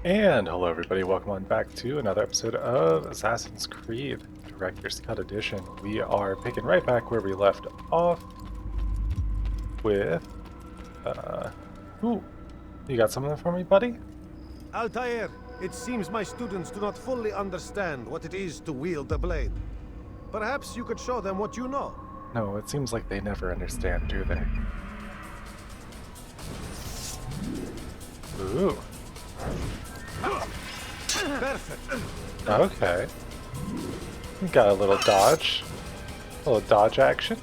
And hello everybody, welcome on back to another episode of Assassin's Creed Director's Cut Edition. We are picking right back where we left off with, ooh, you got something for me, buddy? Altair, it seems my students do not fully understand what it is to wield the blade. Perhaps you could show them what you know. No, it seems like they never understand, do they? Ooh. Perfect. Okay. Got a little dodge. A little dodge action.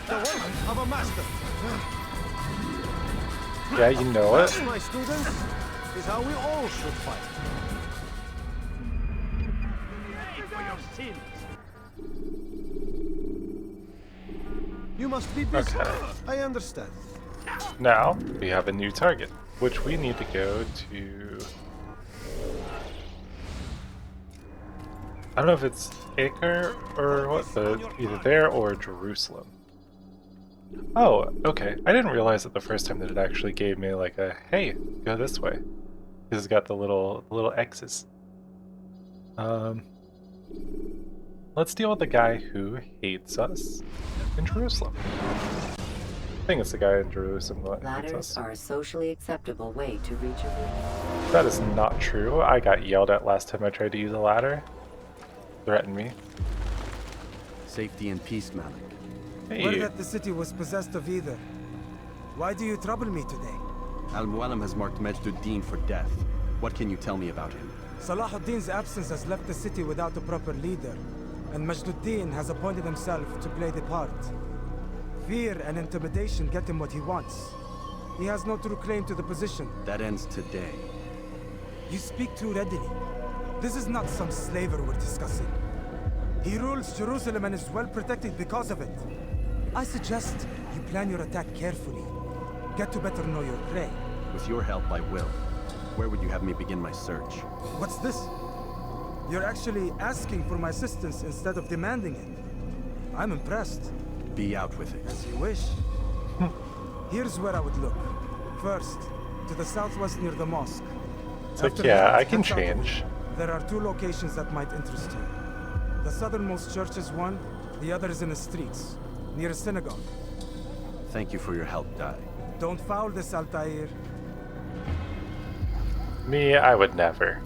The work of a master. Yeah, you know it. That, my students, is how we all should fight. For your sins. You must be busy. Okay. I understand. Now, we have a new target, which we need to go to... I don't know if it's Acre or what, but either there or Jerusalem. Oh, okay. I didn't realize that the first time that it actually gave me like a, hey, go this way. Because it's got the little X's. Let's deal with the guy who hates us in Jerusalem. I think it's the guy in Jerusalem that hates Ladders us. are a socially acceptable way to reach a room. That is not true. I got yelled at last time I tried to use a ladder. Threatened me. Safety and peace, Malik. Hey. Word that the city was possessed of either. Why do you trouble me today? Al-Mualim has marked Majd-ud-Din for death. What can you tell me about him? Salah ad-Din's absence has left the city without a proper leader, and Majd-ud-Din has appointed himself to play the part. Fear and intimidation get him what he wants. He has no true claim to the position. That ends today. You speak too readily. This is not some slaver we're discussing. He rules Jerusalem and is well protected because of it. I suggest you plan your attack carefully. Get to better know your prey. With your help, I will. Where would you have me begin my search? What's this? You're actually asking for my assistance instead of demanding it. I'm impressed. Be out with it. As you wish. Here's where I would look. First, to the southwest near the mosque. It's like, After yeah, that, I can head southward. change. There are two locations that might interest you. The southernmost church is one, the other is in the streets, near a synagogue. Thank you for your help, Dai. Don't foul this, Altair. Me, I would never.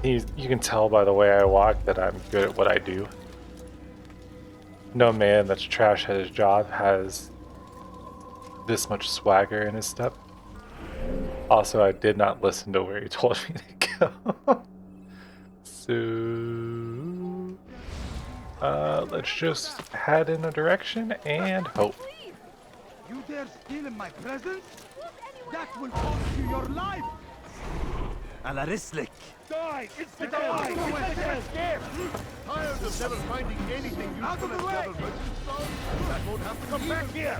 You can tell by the way I walk that I'm good at what I do. No man that's trash at his job has this much swagger in his step. Also, I did not listen to where he told me to go. So, let's just head in a direction and hope. You dare steal in my presence? That will cost you your life! Ala Rislik! Die! It's the die! Tired of never finding anything useful Out of the as way! government. That won't have to come back here.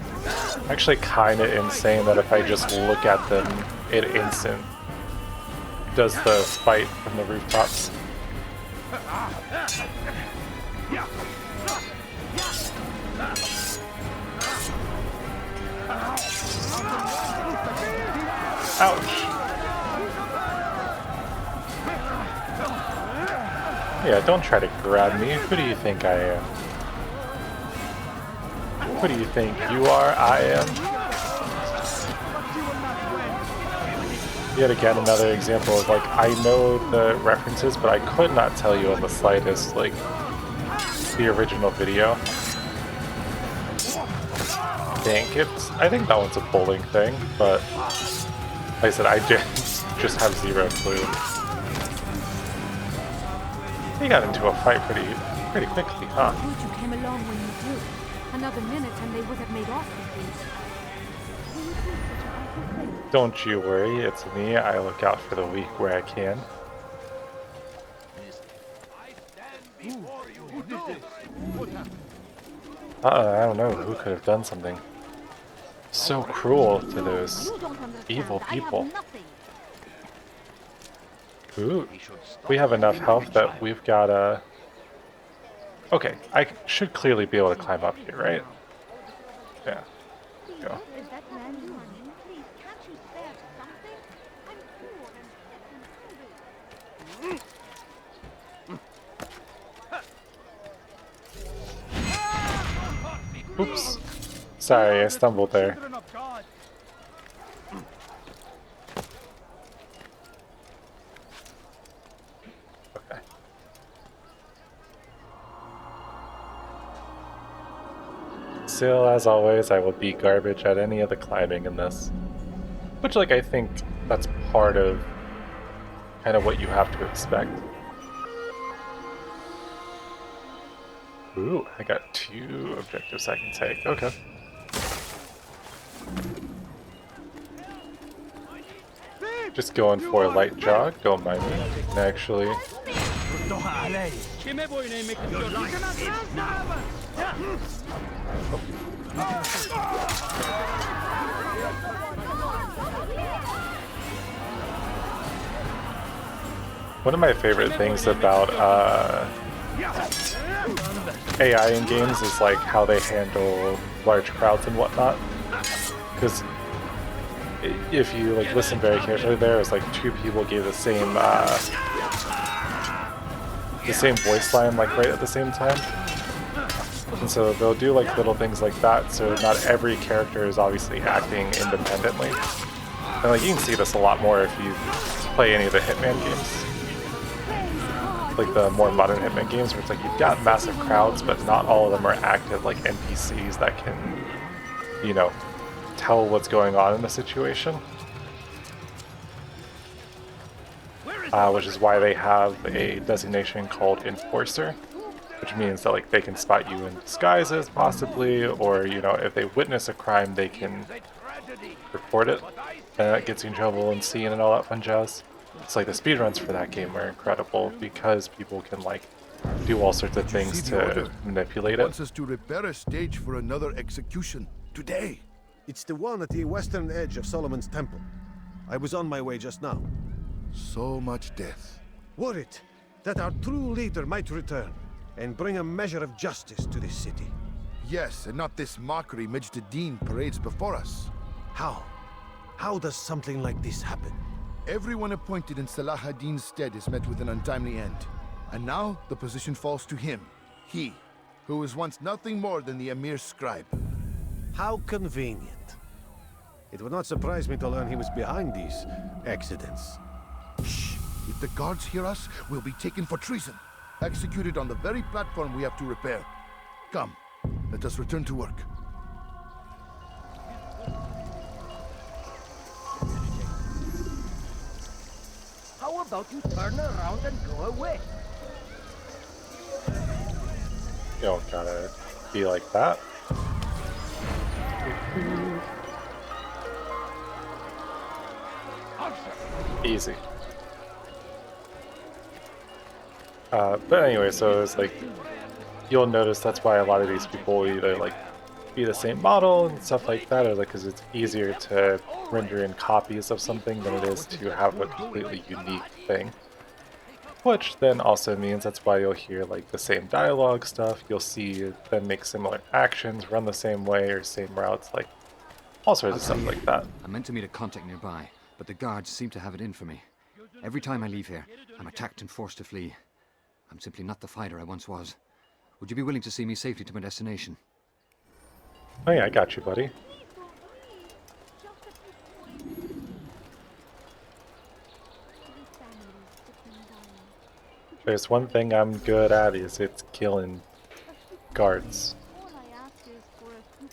Actually, kind of insane that if I just look at them, it instant does the fight from the rooftops. Ouch. Yeah, don't try to grab me. Who do you think I am? Who do you think you are? I am. Yet again, another example of like, I know the references, but I could not tell you on the slightest, like, the original video. I think that one's a bowling thing, but like I said, I just have zero clue. He got into a fight pretty quickly, huh? Would you came along when you do? Another minute and they would have made off with these. Don't you worry, it's me. I look out for the weak where I can. I don't know who could have done something so cruel to those evil people. Ooh, we have enough health that we've got a... Okay, I should clearly be able to climb up here, right? Yeah. Go. Is that man you are? Please, can't you spare something? I'm Oops. Sorry, I stumbled there. Children of God. Okay. Still, as always, I will be garbage at any of the climbing in this. Which, like, I think that's part of kind of what you have to expect. Ooh, I got 2 objectives I can take. Okay. Just going for a light jog, don't mind me. And actually, one of my favorite things about AI in games is like how they handle large crowds and whatnot. Because if you like listen very carefully, there was like 2 people gave the same voice line like right at the same time. And so they'll do like little things like that, so not every character is obviously acting independently. And like you can see this a lot more if you play any of the Hitman games. Like the more modern Hitman games where it's like you've got massive crowds, but not all of them are active like NPCs that can, you know, tell what's going on in the situation. Which is why they have a designation called Enforcer, which means that like they can spot you in disguises possibly, or you know, if they witness a crime they can report it, and that gets you in trouble and seen and all that fun jazz. It's like the speedruns for that game are incredible because people can like do all sorts of things to manipulate it. Wants us to repair a stage for another execution today. It's the one at the western edge of Solomon's Temple. I was on my way just now. So much death. Worried that our true leader might return and bring a measure of justice to this city. Yes, and not this mockery Majd Dean parades before us. How? How does something like this happen? Everyone appointed in Salah ad-Din's stead is met with an untimely end. And now the position falls to him. He, who was once nothing more than the Emir's scribe. How convenient. It would not surprise me to learn he was behind these accidents. Shh! If the guards hear us, we'll be taken for treason. Executed on the very platform we have to repair. Come, let us return to work. How about you turn around and go away? You don't gotta be like that. Easy. But anyway, so it's like, you'll notice that's why a lot of these people either like be the same model and stuff like that, or like because it's easier to render in copies of something than it is to have a completely unique thing. Which then also means that's why you'll hear like the same dialogue stuff, you'll see them make similar actions, run the same way or same routes, like all sorts of stuff like that. I meant to meet a contact nearby, but the guards seem to have it in for me. Every time I leave here, I'm attacked and forced to flee. I'm simply not the fighter I once was. Would you be willing to see me safely to my destination? Oh yeah, I got you, buddy. There's one thing I'm good at, is it's killing guards.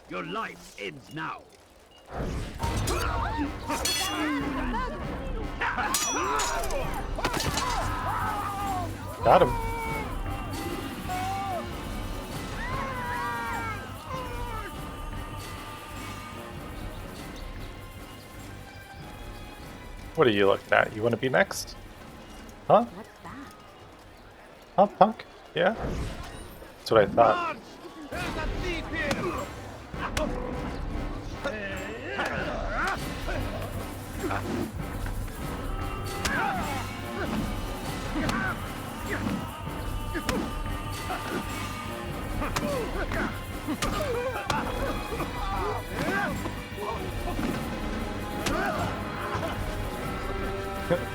Your life ends now. Got him. What are you looking at? You want to be next? Huh? What's that? Huh, punk? Yeah? That's what I thought. There's a thief here.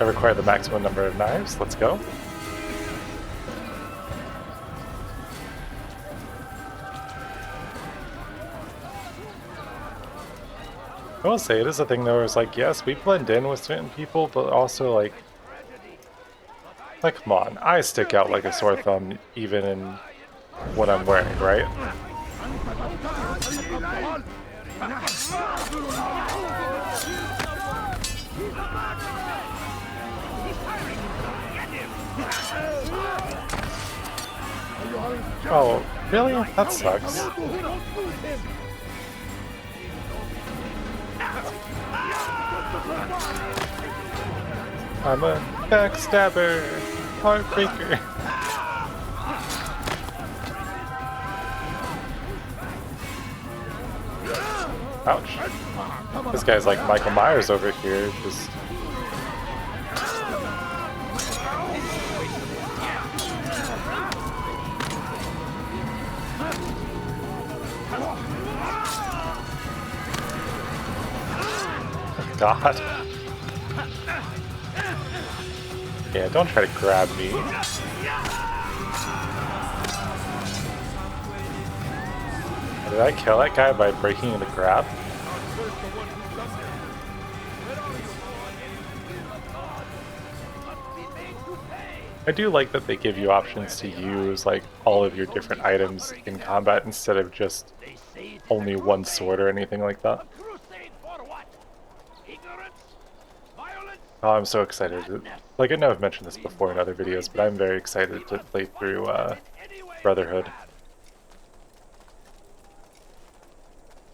I require the maximum number of knives. Let's go. I will say it is a thing though, it's like, yes, we blend in with certain people, but also like come on, I stick out like a sore thumb even in what I'm wearing, right? Oh, really? That sucks. I'm a backstabber, heartbreaker. Ouch. This guy's like Michael Myers over here, just... God. Yeah, don't try to grab me. Did I kill that guy by breaking the grab? I do like that they give you options to use like all of your different items in combat instead of just only one sword or anything like that. Oh, I'm so excited. Like, I know I've mentioned this before in other videos, but I'm very excited to play through Brotherhood.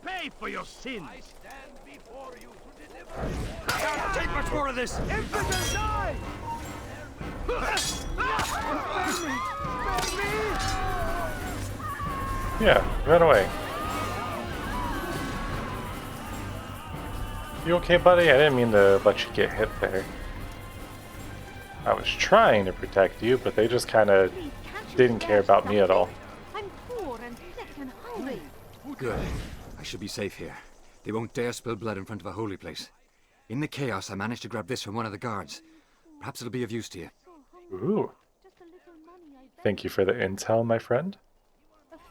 Pay for your sins. I stand before you to deliver. I can't take much more of this! Infidel die! Yeah, run away. You okay, buddy? I didn't mean to let you get hit there. I was trying to protect you, but they just kind of didn't care about me at all. I'm poor and sick and hungry. Good. I should be safe here. They won't dare spill blood in front of a holy place. In the chaos, I managed to grab this from one of the guards. Perhaps it'll be of use to you. Ooh. Thank you for the intel, my friend.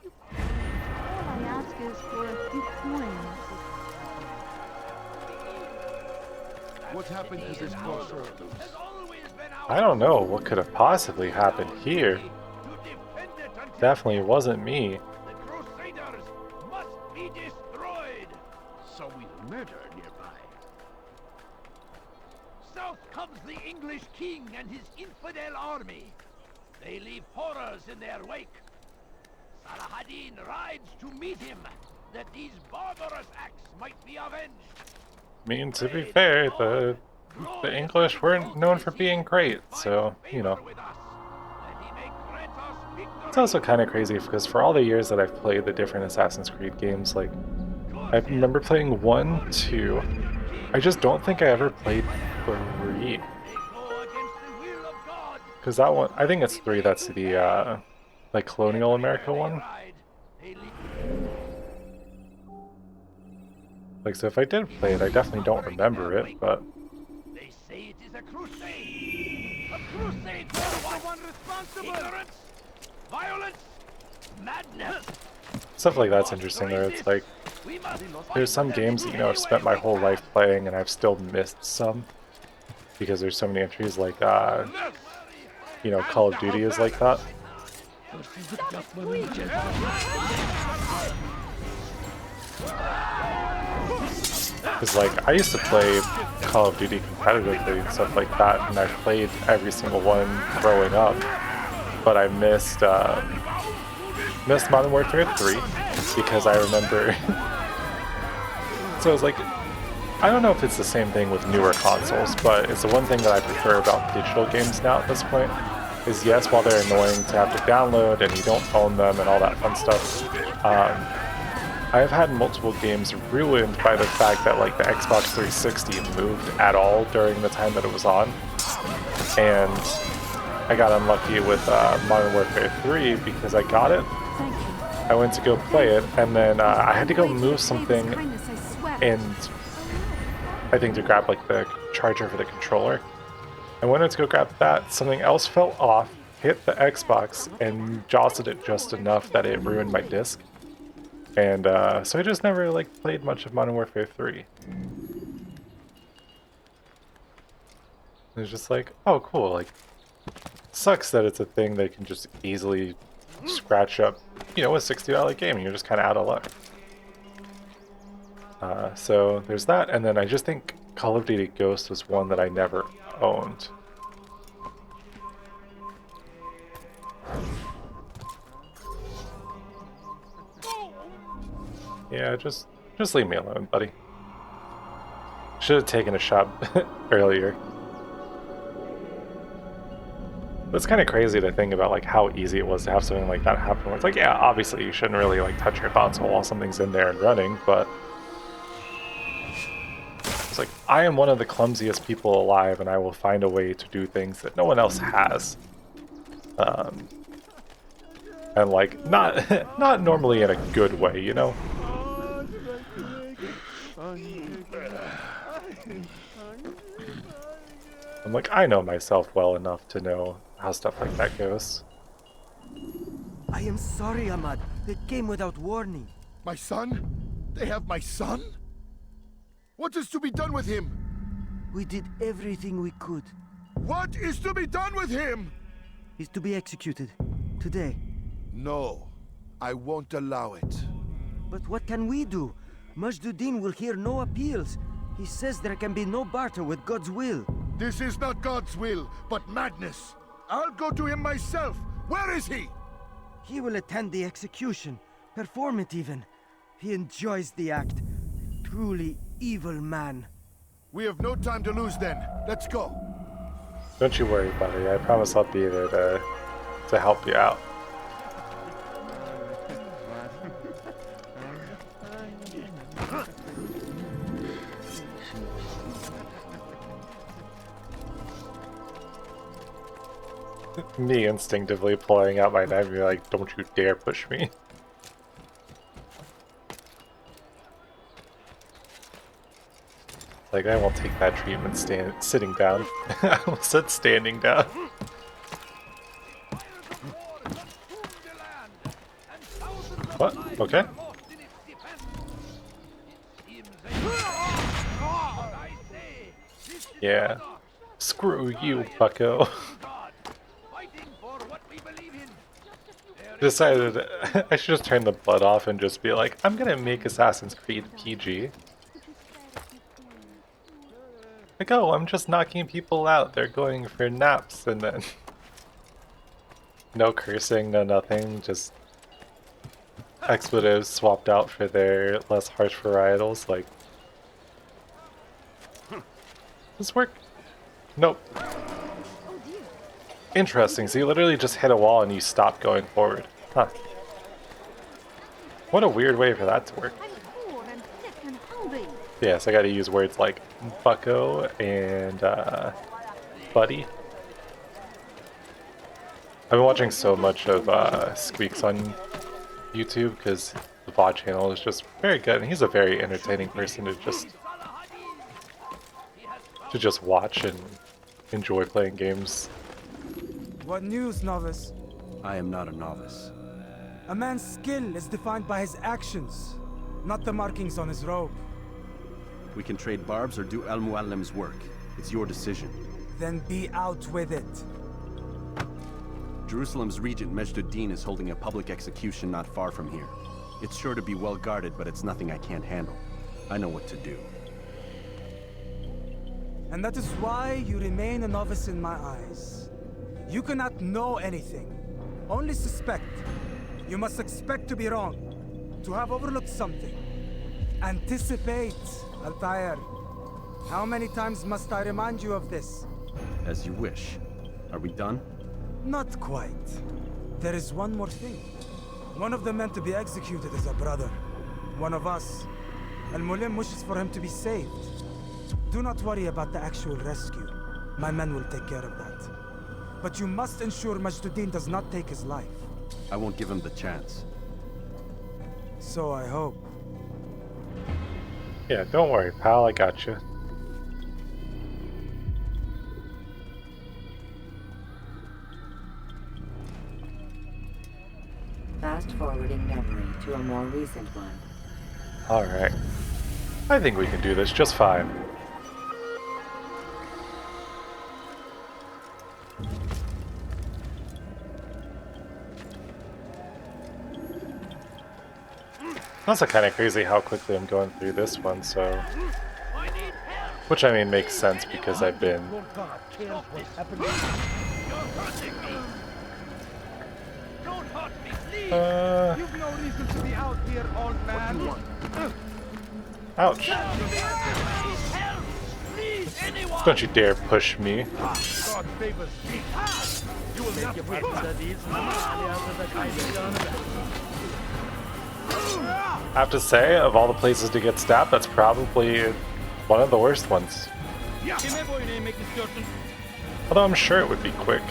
All I ask is for a few coins. What happened to this brochure? I don't know what could have possibly happened here. Definitely wasn't me. The Crusaders must be destroyed. So we murder nearby. South comes the English king and his infidel army. They leave horrors in their wake. Salah-ad-Din rides to meet him, that these barbarous acts might be avenged. I mean, to be fair, the English weren't known for being great, so, you know. It's also kind of crazy because for all the years that I've played the different Assassin's Creed games, like, I remember playing 1, 2. I just don't think I ever played 3. Because that one, I think it's 3 that's the, like, Colonial America one. Like, so if I did play it, I definitely don't remember it, but... They say it is a crusade! A crusade for what? Ignorance, violence, madness! Stuff like that's interesting, where it's like, there's some games that, you know, I've spent my whole life playing and I've still missed some. Because there's so many entries like, you know, Call of Duty is like that. Because, like, I used to play Call of Duty competitively and stuff like that, and I played every single one growing up, but I missed Modern Warfare 3 because I remember... So I was like, I don't know if it's the same thing with newer consoles, but it's the one thing that I prefer about digital games now at this point, is yes, while they're annoying to have to download and you don't own them and all that fun stuff, I've had multiple games ruined by the fact that like the Xbox 360 moved at all during the time that it was on. And I got unlucky with Modern Warfare 3 because I got it. I went to go play it, and then I had to go move something, and I think to grab like the charger for the controller. And when I went to go grab that, something else fell off, hit the Xbox, and jostled it just enough that it ruined my disc. And so I just never like played much of Modern Warfare 3. It's just like, oh cool, like sucks that it's a thing they can just easily scratch up, you know, a $60 game and you're just kind of out of luck. So there's that, and then I just think Call of Duty Ghost was one that I never owned. Yeah, just leave me alone, buddy. Should have taken a shot earlier. But it's kind of crazy to think about like how easy it was to have something like that happen. Where it's like, yeah, obviously you shouldn't really like touch your console while something's in there and running, but it's like I am one of the clumsiest people alive, and I will find a way to do things that no one else has. And like not normally in a good way, you know. I'm like, I know myself well enough to know how stuff like that goes. I am sorry, Ahmad. It came without warning. My son? They have my son? What is to be done with him? We did everything we could. What is to be done with him? He's to be executed. Today. No, I won't allow it. But what can we do? Majduddin will hear no appeals. He says there can be no barter with God's will. This is not God's will, but madness. I'll go to him myself. Where is he? He will attend the execution. Perform it even. He enjoys the act. Truly evil man. We have no time to lose then. Let's go. Don't you worry, buddy. I promise I'll be there to help you out. Me instinctively pulling out my knife and be like, don't you dare push me. Like, I won't take that treatment sitting down. I almost said standing down. What? Okay. Yeah. Screw you, bucko. Decided I should just turn the blood off and just be like, I'm gonna make Assassin's Creed PG. Like, oh, I'm just knocking people out. They're going for naps, and then no cursing, no nothing, just expletives swapped out for their less harsh varietals. Like, does this work? Nope. Interesting, so you literally just hit a wall and you stop going forward. Huh. What a weird way for that to work. I'm poor and sick and hungry. Yes, I gotta use words like bucko and buddy. I've been watching so much of Squeaks on YouTube because the VOD channel is just very good, and he's a very entertaining person to just watch and enjoy playing games. What news, novice? I am not a novice. A man's skill is defined by his actions, not the markings on his robe. We can trade barbs or do Al Muallim's work. It's your decision. Then be out with it. Jerusalem's regent Majduddin is holding a public execution not far from here. It's sure to be well guarded, but it's nothing I can't handle. I know what to do. And that is why you remain a novice in my eyes. You cannot know anything, only suspect. You must expect to be wrong, to have overlooked something. Anticipate, Altair. How many times must I remind you of this? As you wish. Are we done? Not quite. There is one more thing. One of the men to be executed is a brother. One of us. Al-Mulim wishes for him to be saved. Do not worry about the actual rescue. My men will take care of that. But you must ensure Majduddin does not take his life. I won't give him the chance. So I hope. Yeah, don't worry, pal, I got you. fast-forwarding memory to a more recent one. Alright. I think we can do this just fine. Also kind of crazy how quickly I'm going through this one, so... Which, I mean, makes sense because I've been... You're hurting me. Don't hurt me, please. You've no reason to be out here, old man. Ouch. Help! Please, anyone! Don't you dare push me. God favors me. You will not win. I have to say, of all the places to get stabbed, that's probably one of the worst ones. Although I'm sure it would be quick.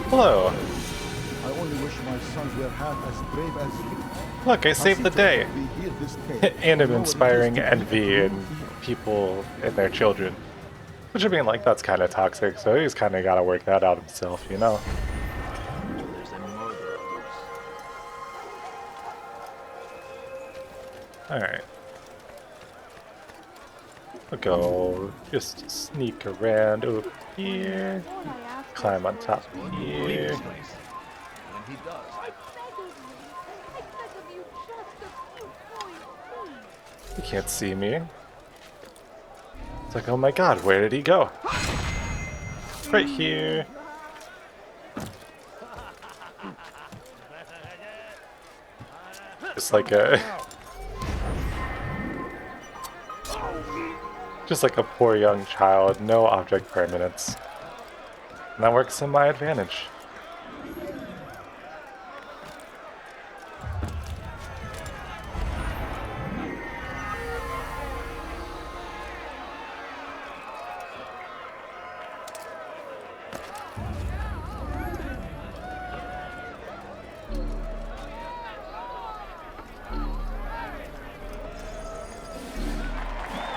Hello. I only wish my sons were half as brave as you. Look, I saved the day. And I'm inspiring envy in people and their children. Which, I mean, like, that's kind of toxic, so he's kind of got to work that out himself, you know? Alright. We'll go just sneak around over here. Climb on top of here. He can't see me. It's like, oh my god, where did he go? Right here. Just like a... Just like a poor young child, no object permanence. And that works in my advantage.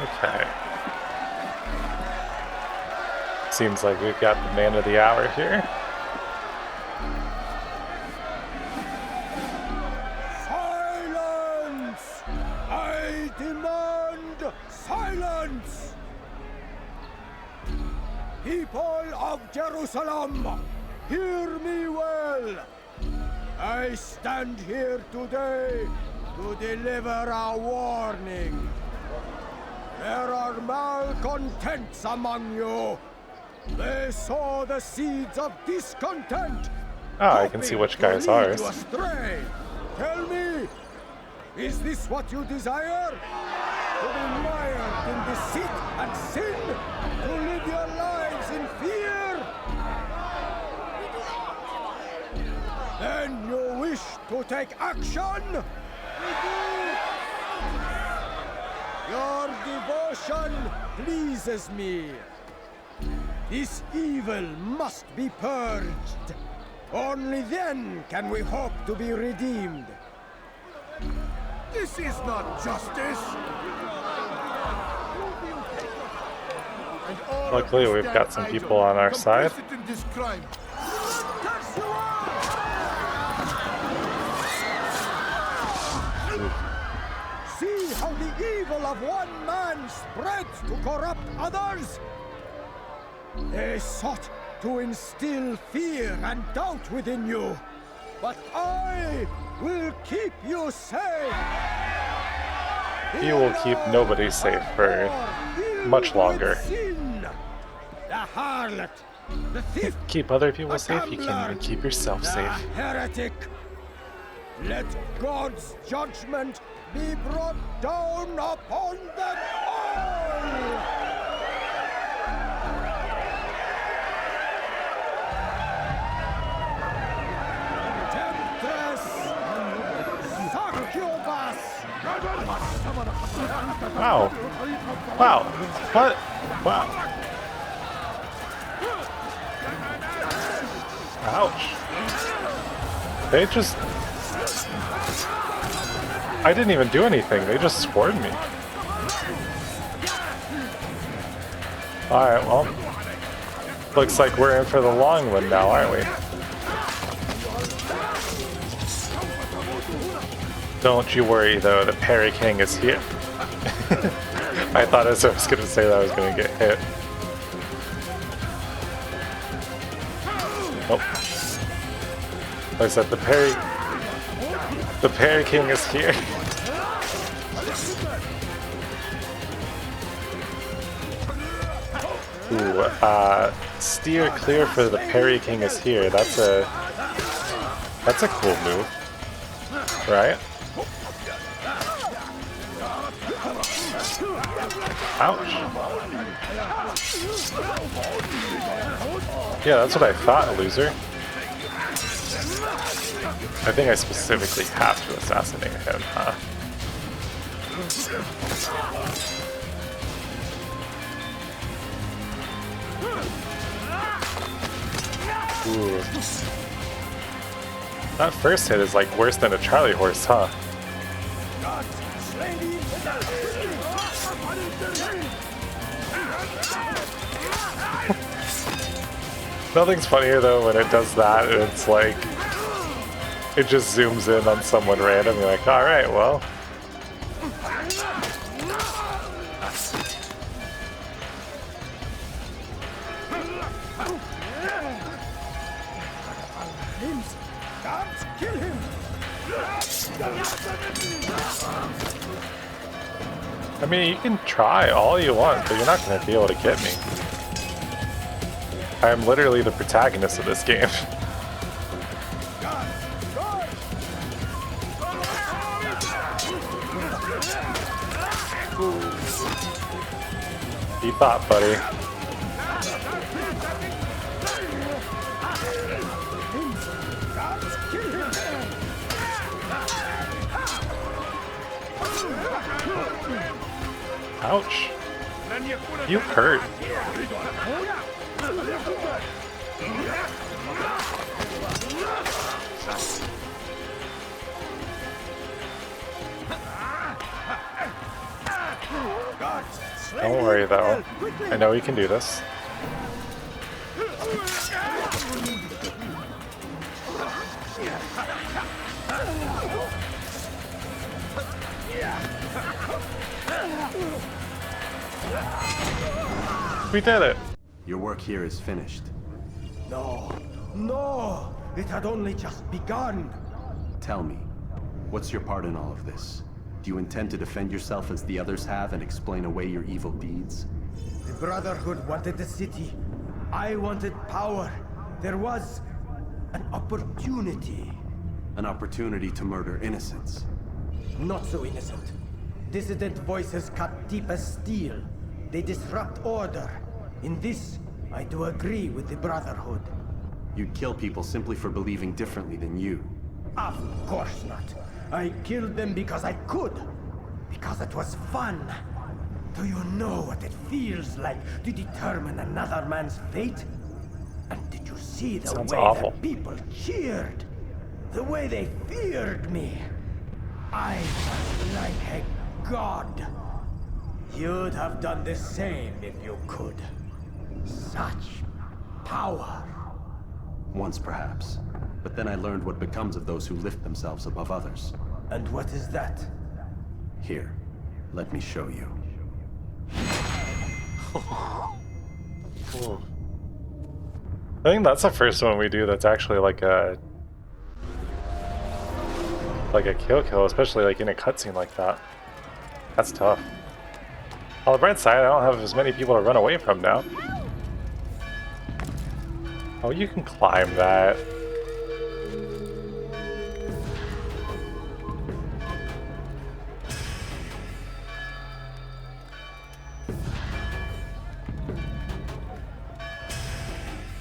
Okay. Seems like we've got the man of the hour here. Silence! I demand silence! People of Jerusalem, hear me well. I stand here today to deliver a warning. There are malcontents among you. They sow the seeds of discontent. Ah, I can see which guy is ours. Astray. Tell me, is this what you desire? To be mired in deceit and sin? To live your lives in fear? Then you wish to take action? Your devotion pleases me. This evil must be purged. Only then can we hope to be redeemed. This is not justice. Luckily, we've got some people on our side. In this crime. See how the evil of one man spreads to corrupt others? They sought to instill fear and doubt within you, but I will keep you safe. He will keep nobody safe for much longer. The harlot, the thief, Keep other people safe, you can't even keep yourself the safe. heretic. Let God's judgment be brought down upon them all. Wow. Wow. What? Wow. Ouch. They just... I didn't even do anything, they just scored me. Alright, well. Looks like we're in for the long one now, aren't we? Don't you worry though, the Parry King is here. I thought as I was gonna say that I was gonna get hit. Oh. Like I said, the Parry King is here. Ooh, steer clear for the Parry King is here. That's a cool move, right? Ouch. Yeah, that's what I thought, loser. I think I specifically have to assassinate him, huh? Ooh. That first hit is like worse than a Charlie horse, huh? Nothing's funnier though when it does that and it's like it just zooms in on someone random. You're like, alright, well. I mean, you can try all you want, but you're not going to be able to get me. I am literally the protagonist of this game. He thought, buddy. Ouch. You hurt. Don't worry though. I know you can do this. We did it! Your work here is finished. No, no! It had only just begun! Tell me, what's your part in all of this? Do you intend to defend yourself as the others have and explain away your evil deeds? The Brotherhood wanted the city. I wanted power. There was an opportunity. An opportunity to murder innocents. Not so innocent. Dissident voices cut deep as steel. They disrupt order. In this, I do agree with the Brotherhood. You'd kill people simply for believing differently than you. Of course not. I killed them because I could. Because it was fun. Do you know what it feels like to determine another man's fate? And did you see the Sounds way awful. the people cheered? The way they feared me? I was like a god. You'd have done the same if you could. Such power. Once perhaps. But then I learned what becomes of those who lift themselves above others. And what is that? Here, let me show you. Ooh. I think that's the first one we do that's actually like a kill, especially like in a cutscene like that. That's tough. On the bright side, I don't have as many people to run away from now. Oh, you can climb that.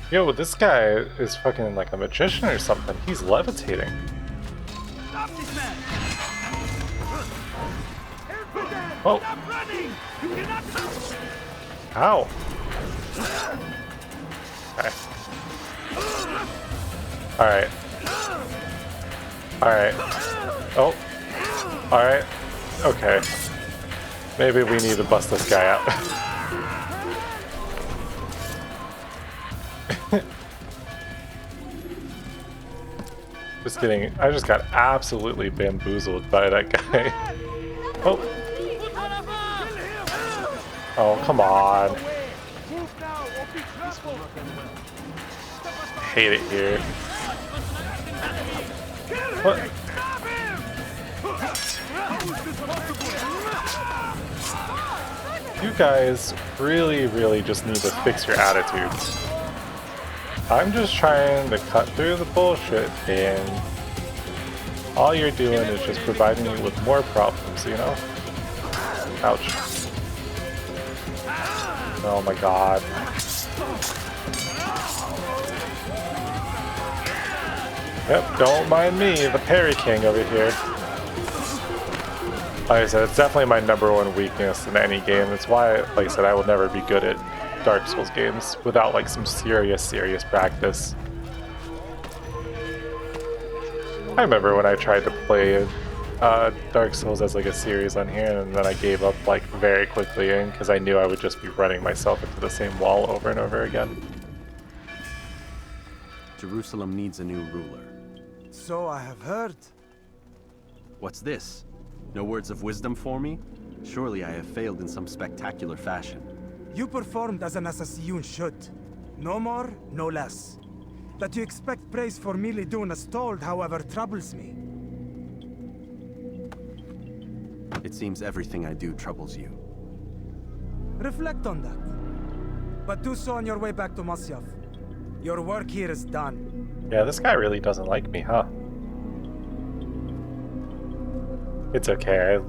Yo, this guy is fucking like a magician or something. He's levitating. Stop this man! Oh. Stop running! You cannot stop! Ow. Okay. Alright. Alright. Oh. Alright. Okay. Maybe we need to bust this guy out. Just kidding. I just got absolutely bamboozled by that guy. Oh. Oh, come on. Hate it here. What? You guys really just need to fix your attitudes. I'm just trying to cut through the bullshit, and all you're doing is just providing me with more problems, you know? Ouch. Oh my god. Yep, don't mind me, the parry king over here. Like I said, it's definitely my #1 weakness in any game. That's why, like I said, I will never be good at Dark Souls games without like some serious practice. I remember when I tried to play Dark Souls as like a series on here, and then I gave up like very quickly in because I knew I would just be running myself into the same wall over and over again. Jerusalem needs a new ruler. So I have heard. What's this? No words of wisdom for me? Surely I have failed in some spectacular fashion. You performed as an assassin should. No more, no less. That you expect praise for merely doing as told, however, troubles me. It seems everything I do troubles you. Reflect on that. But do so on your way back to Masyaf. Your work here is done. Yeah, this guy really doesn't like me, huh? It's okay.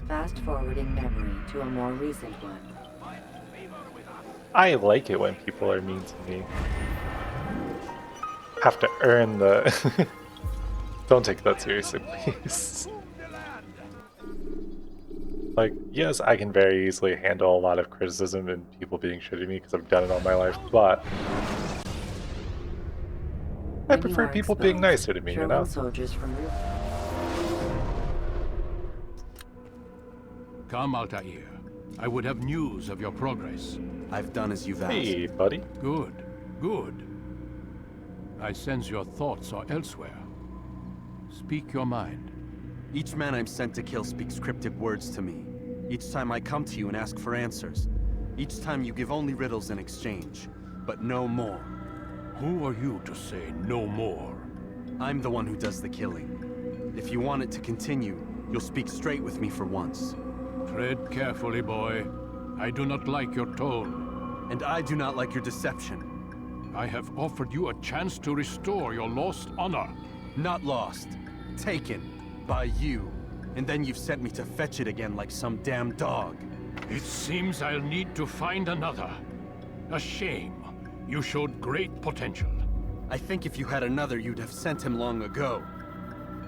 Fast forwarding memory to a more recent one. I like it when people are mean to me. Have to earn the... Don't take that seriously, please. Like, yes, I can very easily handle a lot of criticism and people being shitty to me because I've done it all my life, but I prefer people being nicer to me, you know? Soldiers from Come, Altair. I would have news of your progress. I've done as you've asked. Hey, buddy. Good, good. I sense your thoughts are elsewhere. Speak your mind. Each man I'm sent to kill speaks cryptic words to me. Each time I come to you and ask for answers. Each time you give only riddles in exchange, but no more. Who are you to say no more? I'm the one who does the killing. If you want it to continue, you'll speak straight with me for once. Tread carefully, boy. I do not like your tone. And I do not like your deception. I have offered you a chance to restore your lost honor. Not lost. Taken. By you. And then you've sent me to fetch it again like some damn dog. It seems I'll need to find another. A shame. You showed great potential. I think if you had another, you'd have sent him long ago.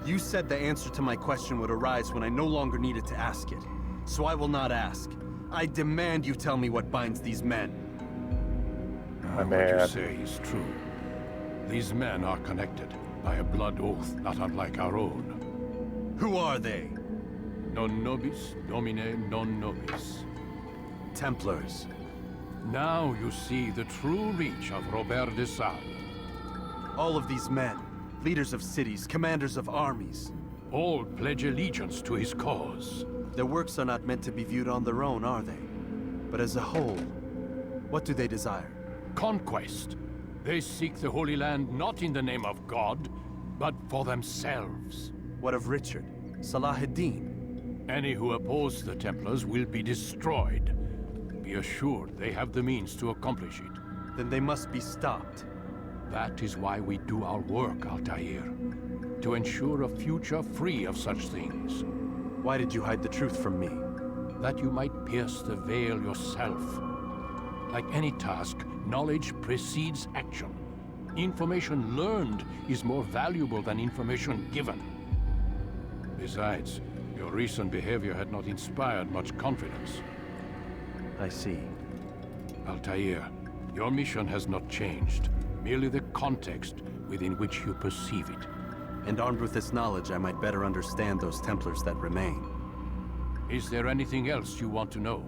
You said the answer to my question would arise when I no longer needed to ask it. So I will not ask. I demand you tell me what binds these men. My What you man. say is true. These men are connected by a blood oath not unlike our own. Who are they? Non nobis, domine non nobis. Templars. Now you see the true reach of Robert de Sade. All of these men, leaders of cities, commanders of armies. All pledge allegiance to his cause. Their works are not meant to be viewed on their own, are they? But as a whole, what do they desire? Conquest. They seek the Holy Land not in the name of God, but for themselves. What of Richard? Salah ad-Din? Any who oppose the Templars will be destroyed. Be assured they have the means to accomplish it. Then they must be stopped. That is why we do our work, Altair. To ensure a future free of such things. Why did you hide the truth from me? That you might pierce the veil yourself. Like any task, knowledge precedes action. Information learned is more valuable than information given. Besides, your recent behavior had not inspired much confidence. I see. Altair, your mission has not changed. merely the context within which you perceive it. And armed with this knowledge, I might better understand those Templars that remain. Is there anything else you want to know?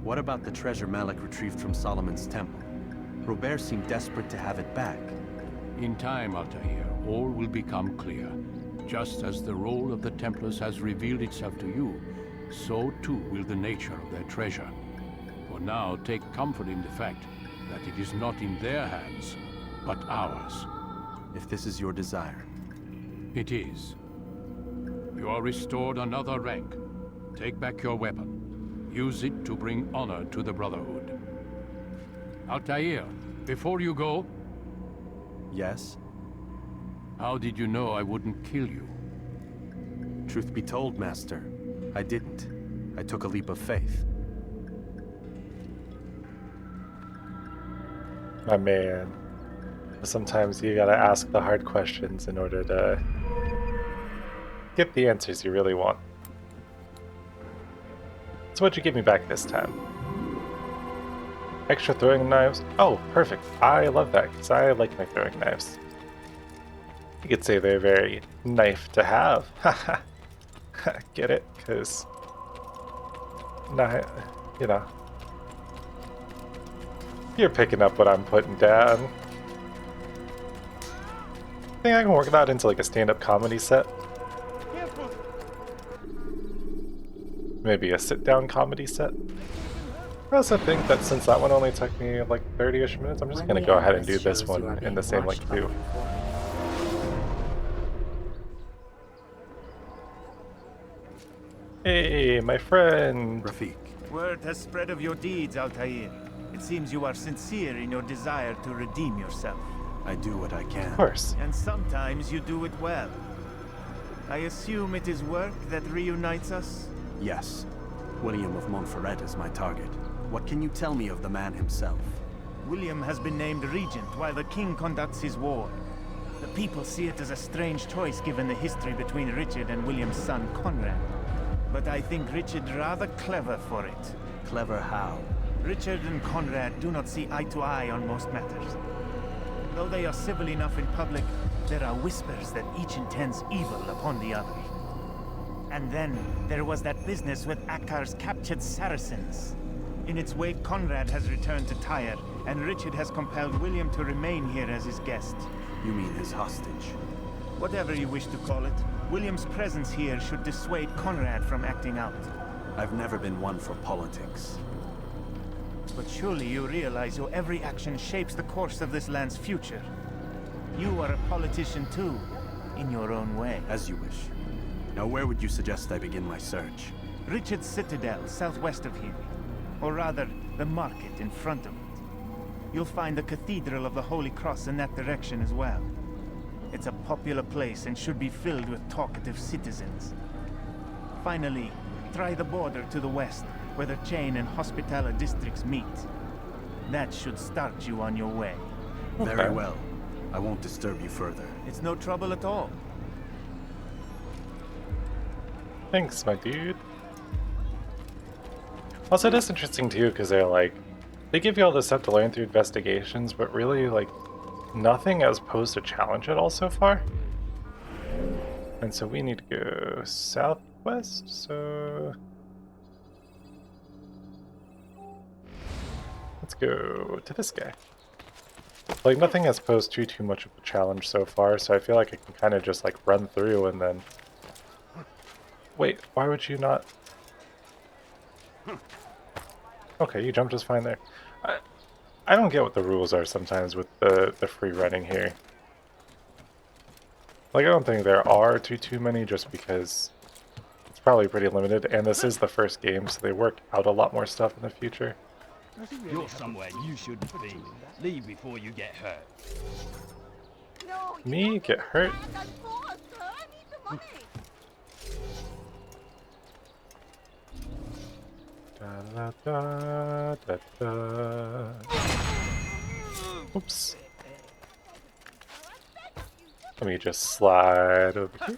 What about the treasure Malik retrieved from Solomon's temple? Robert seemed desperate to have it back. In time, Altair, all will become clear. Just as the role of the Templars has revealed itself to you, so too will the nature of their treasure. For now, take comfort in the fact that it is not in their hands, but ours. If this is your desire. It is. You are restored another rank. Take back your weapon. Use it to bring honor to the Brotherhood. Altair, before you go... Yes? How did you know I wouldn't kill you? Truth be told, Master, I didn't. I took a leap of faith. My man. Sometimes you gotta ask the hard questions in order to get the answers you really want. So what'd you give me back this time? Extra throwing knives? Oh, perfect. I love that, because I like my throwing knives. You could say they're very knife to have. Haha. Get it? Because... you know. You're picking up what I'm putting down. I think I can work that into like a stand-up comedy set. Maybe a sit-down comedy set. I also think that since that one only took me like 30-ish minutes, I'm just gonna go ahead and do this one in the same length too. Hey, my friend! Rafik. Word has spread of your deeds, Altair. It seems you are sincere in your desire to redeem yourself. I do what I can. Of course. And sometimes you do it well. I assume it is work that reunites us? Yes. William of Montferrat is my target. What can you tell me of the man himself? William has been named regent while the king conducts his war. The people see it as a strange choice given the history between Richard and William's son Conrad. But I think Richard rather clever for it. Clever how? Richard and Conrad do not see eye to eye on most matters. Though they are civil enough in public, there are whispers that each intends evil upon the other. And then there was that business with Akkar's captured Saracens. In its wake, Conrad has returned to Tyre, and Richard has compelled William to remain here as his guest. You mean his hostage? Whatever you wish to call it, William's presence here should dissuade Conrad from acting out. I've never been one for politics. But surely you realize your every action shapes the course of this land's future. You are a politician too, in your own way. As you wish. Now where would you suggest I begin my search? Richard's Citadel, southwest of here. Or rather, the market in front of it. You'll find the Cathedral of the Holy Cross in that direction as well. It's a popular place and should be filled with talkative citizens. Finally, try the border to the west, where the Chain and Hospitaller districts meet. That should start you on your way. Very well. I won't disturb you further. It's no trouble at all. Thanks, my dude. Also, it is interesting too, because they're like, they give you all this stuff to learn through investigations, but really, like, nothing has posed a challenge at all so far. And so we need to go southwest, so... let's go to this guy. Like, nothing has posed too much of a challenge so far, so I feel like I can kind of just, like, run through and then... Wait, why would you not... Okay, you jumped just fine there. I don't get what the rules are sometimes with the free running here. Like, I don't think there are too many, just because it's probably pretty limited, and this is the first game, so they work out a lot more stuff in the future. You're somewhere you shouldn't be. Leave before you get hurt. Me? Get hurt? Da, da, da, da. Oops. Let me just slide over here.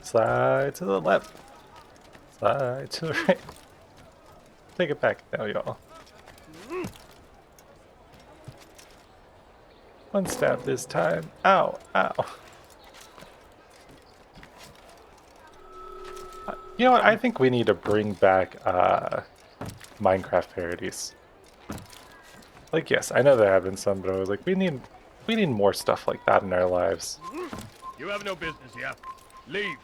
Slide to the left. Slide to the right. Take it back now, y'all. One stab this time. Ow, ow. You know what? I think we need to bring back Minecraft parodies. Like, yes, I know there have been some, but I was like, we need more stuff like that in our lives. You have no business here. Leave.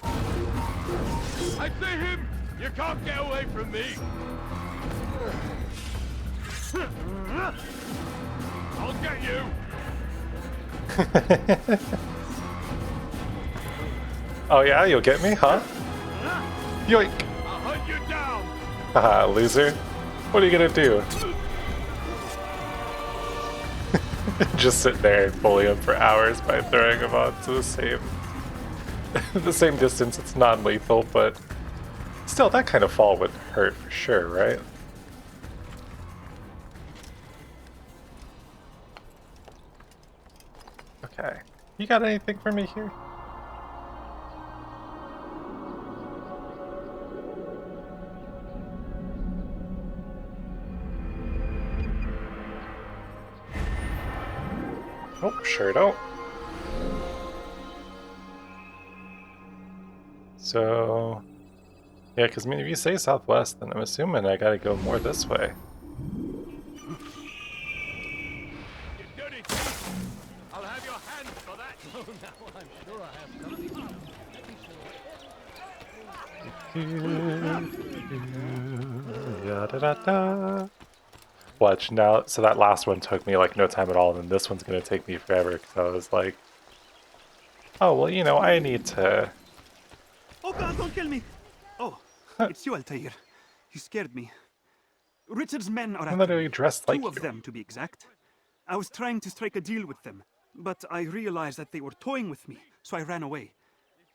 I see him! You can't get away from me! I'll get you! Oh yeah, you'll get me, huh? Yoink! I'll hunt you down! Haha, loser. What are you gonna do? Just sit there and bully him for hours by throwing him onto the same the same distance. It's non-lethal, but still, that kind of fall would hurt for sure, right? Okay. You got anything for me here? Nope, sure don't. So, yeah, because I mean, if you say southwest, then I'm assuming I gotta go more this way. I'll have your hands for that! Oh, now I'm sure I have something. Da-da-da-da. Watch now. So that last one took me like no time at all, and this one's gonna take me forever because I was like, oh well, you know, I need to. Oh God, don't kill me! Oh, it's you, Altair. You scared me. Richard's men are I'm literally dressed like two of them, to be exact. I was trying to strike a deal with them, but I realized that they were toying with me, so I ran away.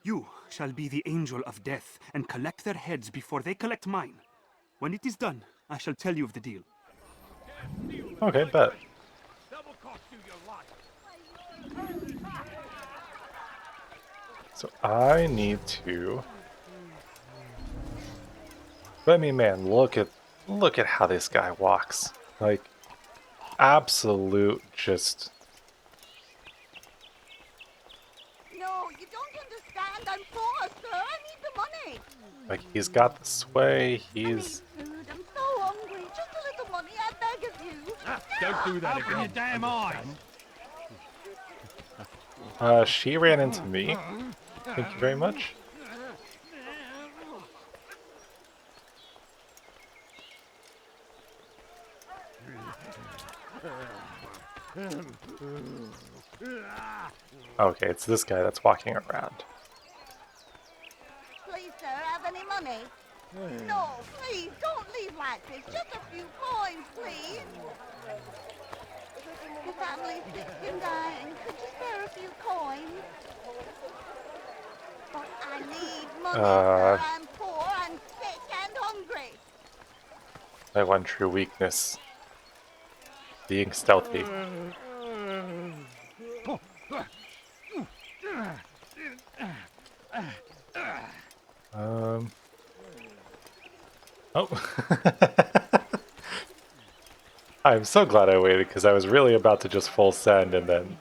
You shall be the angel of death and collect their heads before they collect mine. When it is done, I shall tell you of the deal. Okay, bet. So I need to. But I mean, man, look at how this guy walks. Like, absolute just. No, you don't understand. I'm poor, sir. I need the money. Like, he's got the sway. He's. I need food. I'm so hungry. Just a little money, I beg of you. Don't do that again. Open your damn eyes. She ran into me. Thank you very much. Okay, it's this guy that's walking around. Please, sir, have any money? No, please, don't leave like this. Just a few coins, please. Your family's sick and dying. Could you spare a few coins? But I need money, sir. I'm poor, I'm sick and hungry. My one true weakness. Being stealthy. Oh. I'm so glad I waited because I was really about to just full send and then.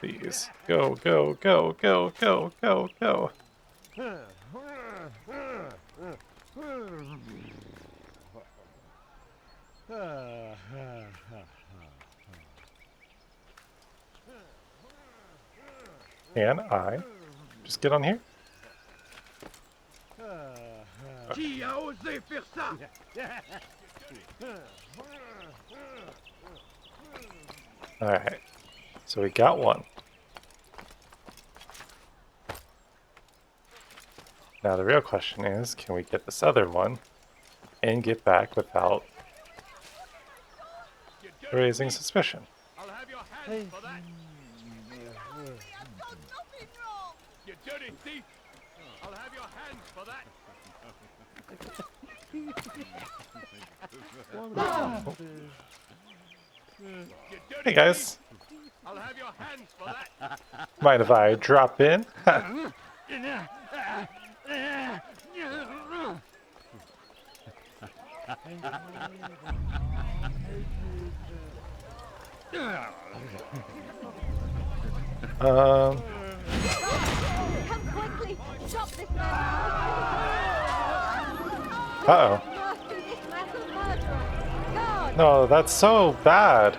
Please. Go, go, go, go, go, go, go. Can I just get on here? Qui a osé faire ça? Alright. So we got one. Now the real question is, can we get this other one and get back without raising suspicion? I'll have your hands for that. You dirty thief! I'll have your hands for that. Hey guys. I'll have your hands for that. Mind if I drop in? Come quickly! Stop this man! Uh-oh. Mercy, this man's a murderer! God! No, that's so bad.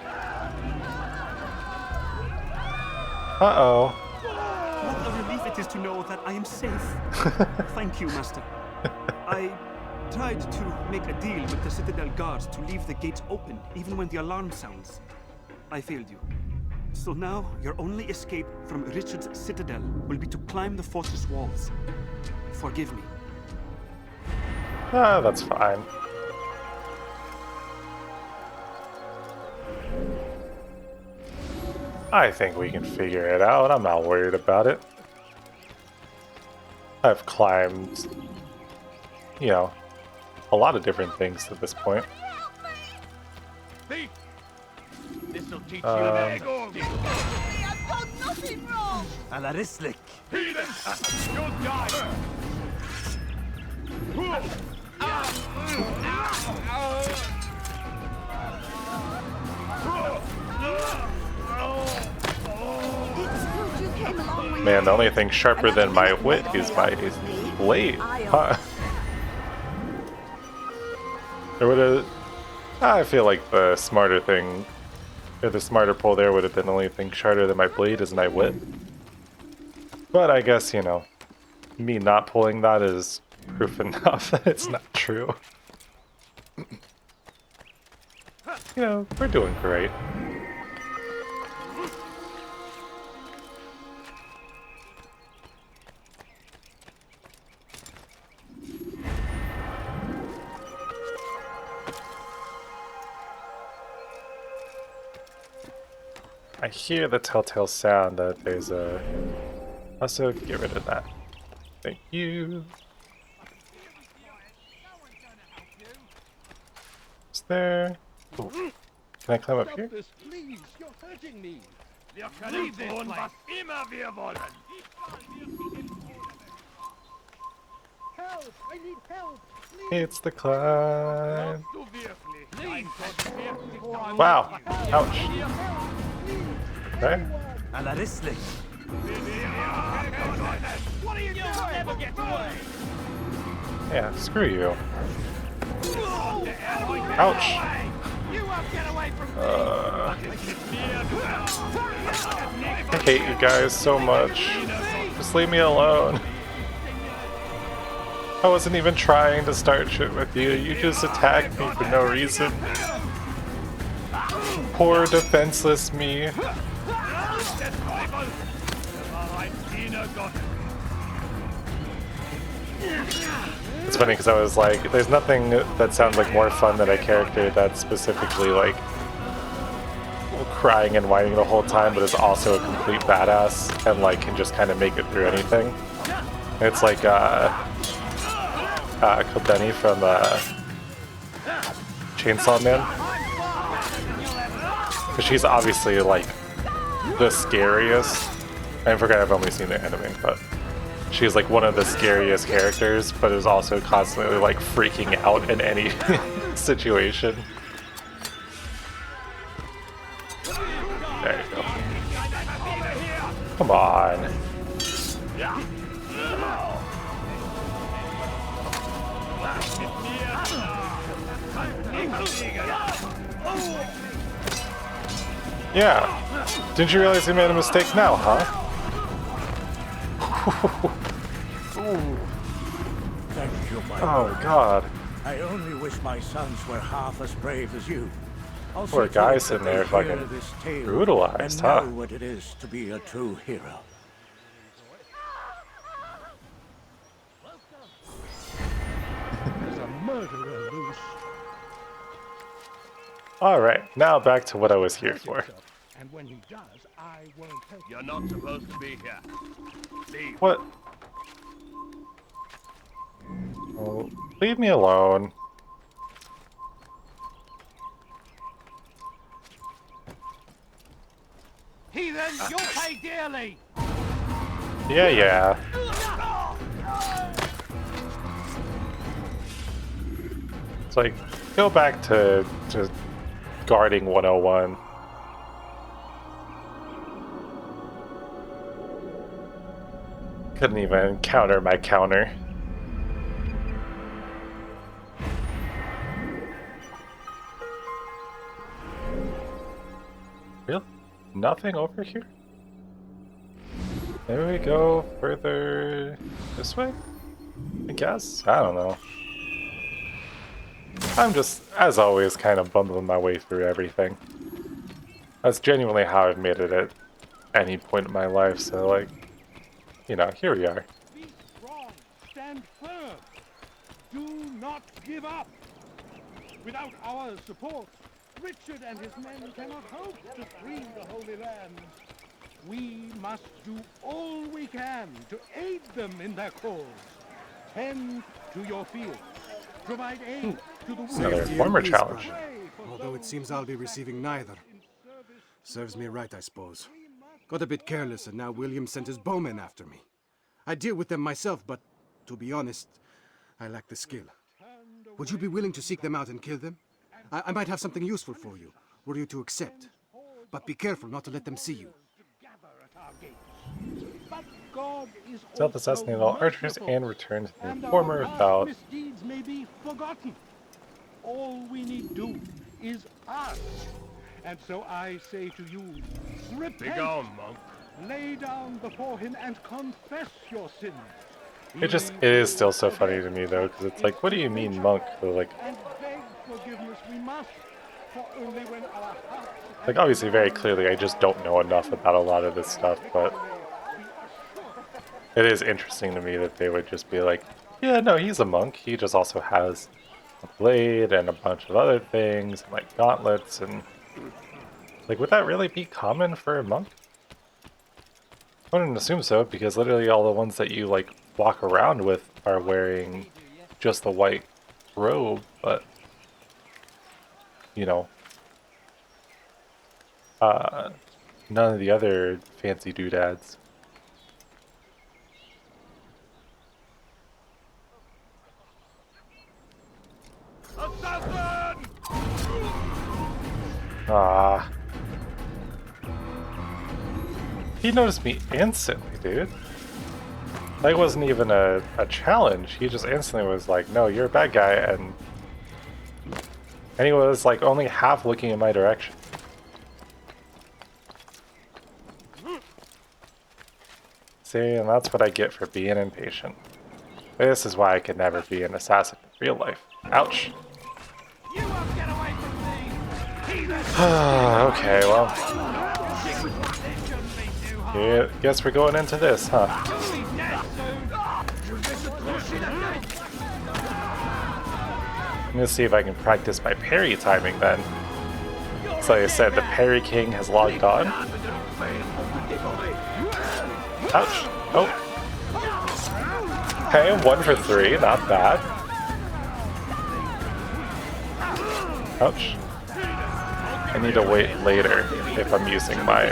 Uh-oh. What a relief it is to know that I am safe. Thank you, Master. I tried to make a deal with the Citadel guards to leave the gates open, even when the alarm sounds. I failed you. So now, your only escape from Richard's Citadel will be to climb the fortress walls. Forgive me. Ah, that's fine. I think we can figure it out. I'm not worried about it. I've climbed, you know, a lot of different things at this point. Thief! This'll teach Um, you to go. I've done nothing wrong! Alarislik. Heathen! You'll die! You came a long way. Man, the only thing sharper than my wit is my blade. Huh. Or would have, I feel like the smarter thing, or the smarter pull there would have been the only thing sharper than my blade is my wit. But I guess, you know, me not pulling that is proof enough that it's not true. You know, we're doing great. I hear the telltale sound that there's a... Also, get rid of that. Thank you. Is there... Ooh. Can I climb up here? This, please. You're hurting me. Wir können tun, was immer wir wollen. Help! I need help! It's the climb. Du wirklich. Wow. Ouch. Okay. Alarislik. What are you doing? Never get away. Yeah, screw you. Ouch. You won't get away from me. I hate you guys so much. Just leave me alone. I wasn't even trying to start shit with you. You just attacked me for no reason. Poor defenseless me. It's funny because I was like, there's nothing that sounds like more fun than a character that's specifically like crying and whining the whole time, but is also a complete badass and like can just kind of make it through anything. It's like Kodeni from Chainsaw Man. Because she's obviously like the scariest. I forget I've only seen the anime, but she's like one of the scariest characters, but is also constantly like freaking out in any situation. There you go. Come on. Yeah. Didn't you realize you made a mistake now, huh? Thank you, my Oh, lord. God. I only wish my sons were half as brave as you. I'll Poor see to guy it sitting that they there hear fucking this tale brutalized, and huh? know what it is to be a true hero. There's a murderer loose. Alright, now back to what I was here for. And when he does, I won't help. You're not supposed to be here. Leave. What? Oh, leave me alone. Heathens, you'll pay dearly! Yeah. It's like, go back to guarding 101. Couldn't even counter my counter. Really? Nothing over here? Maybe we go further this way? I guess? I don't know. I'm just, as always, kind of bumbling my way through everything. That's genuinely how I've made it at any point in my life, so like, you know, here we are. Be strong, stand firm. Do not give up. Without our support, Richard and his men cannot hope to free the Holy Land. We must do all we can to aid them in their cause. Tend to your fields. Provide aid to the Another former challenge. Although it seems I'll be receiving neither. Serves me right, I suppose. Got a bit careless and now William sent his bowmen after me. I deal with them myself, but to be honest, I lack the skill. Would you be willing to seek them out and kill them? I might have something useful for you, were you to accept. But be careful not to let them see you. Self-assassinate all archers and return to their former without... misdeeds may be forgotten. All we need do is ask. And so I say to you, repent. Begone, monk. Lay down before him and confess your sins. It is still so funny to me though, because it's like, what do you mean, monk? Like, And beg forgiveness we must, for only when our hearts like obviously, very clearly, I just don't know enough about a lot of this stuff, but it is interesting to me that they would just be like, yeah, no, he's a monk. He just also has a blade and a bunch of other things, and like gauntlets, and like, would that really be common for a monk? I wouldn't assume so, because literally all the ones that you like walk around with are wearing just the white robe, but you know, none of the other fancy doodads. Ah. He noticed me instantly, dude. That wasn't even a challenge. He just instantly was like, no, you're a bad guy, and he was like only half looking in my direction. See, and that's what I get for being impatient. This is why I could never be an assassin in real life. Ouch. Okay, well. Yeah, guess we're going into this, huh? I'm gonna see if I can practice my parry timing then. So like I said, the parry king has logged on. Ouch. Oh. Okay, 1 for 3, not bad. Ouch. I need to wait later if I'm using my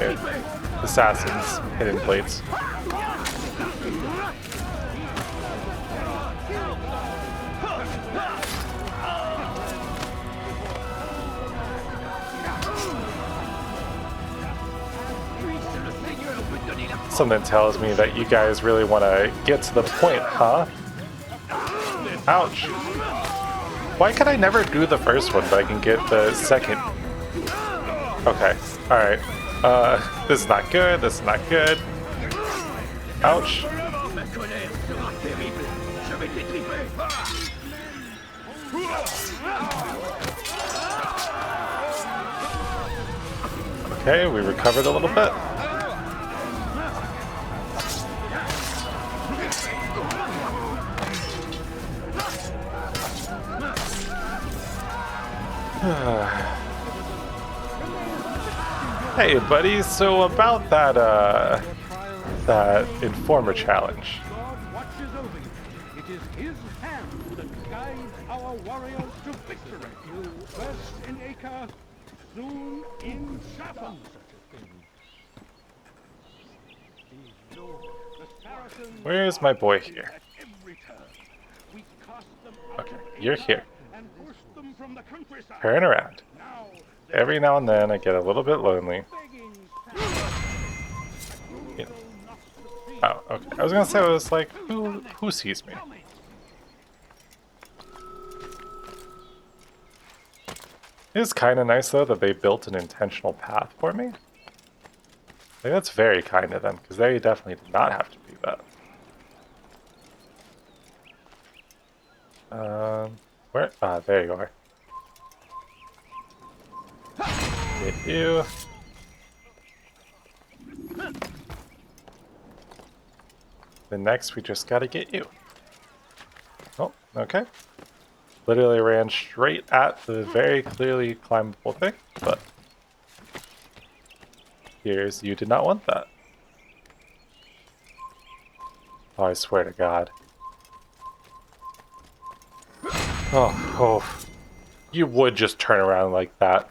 assassin's hidden plates. Something tells me that you guys really want to get to the point, huh? Ouch. Why could I never do the first one, but I can get the second? Okay, alright. This is not good, this is not good. Ouch. Okay, we recovered a little bit. Hey buddy, so about that informer challenge. God watches over you. It is his hand that guides our warriors to victory. First in Acre, soon in Chatham. Where's my boy here? Okay, you're here. Turn around. Every now and then I get a little bit lonely. Yeah. Oh, okay. I was gonna say, I was like, who sees me? It is kind of nice though that they built an intentional path for me. Like, that's very kind of them, because they definitely did not have to do that. Where? Ah, there you are. Get you. Then next we just gotta get you. Oh, okay. Literally ran straight at the very clearly climbable thing, but here's you did not want that. Oh, I swear to God. Oh, you would just turn around like that.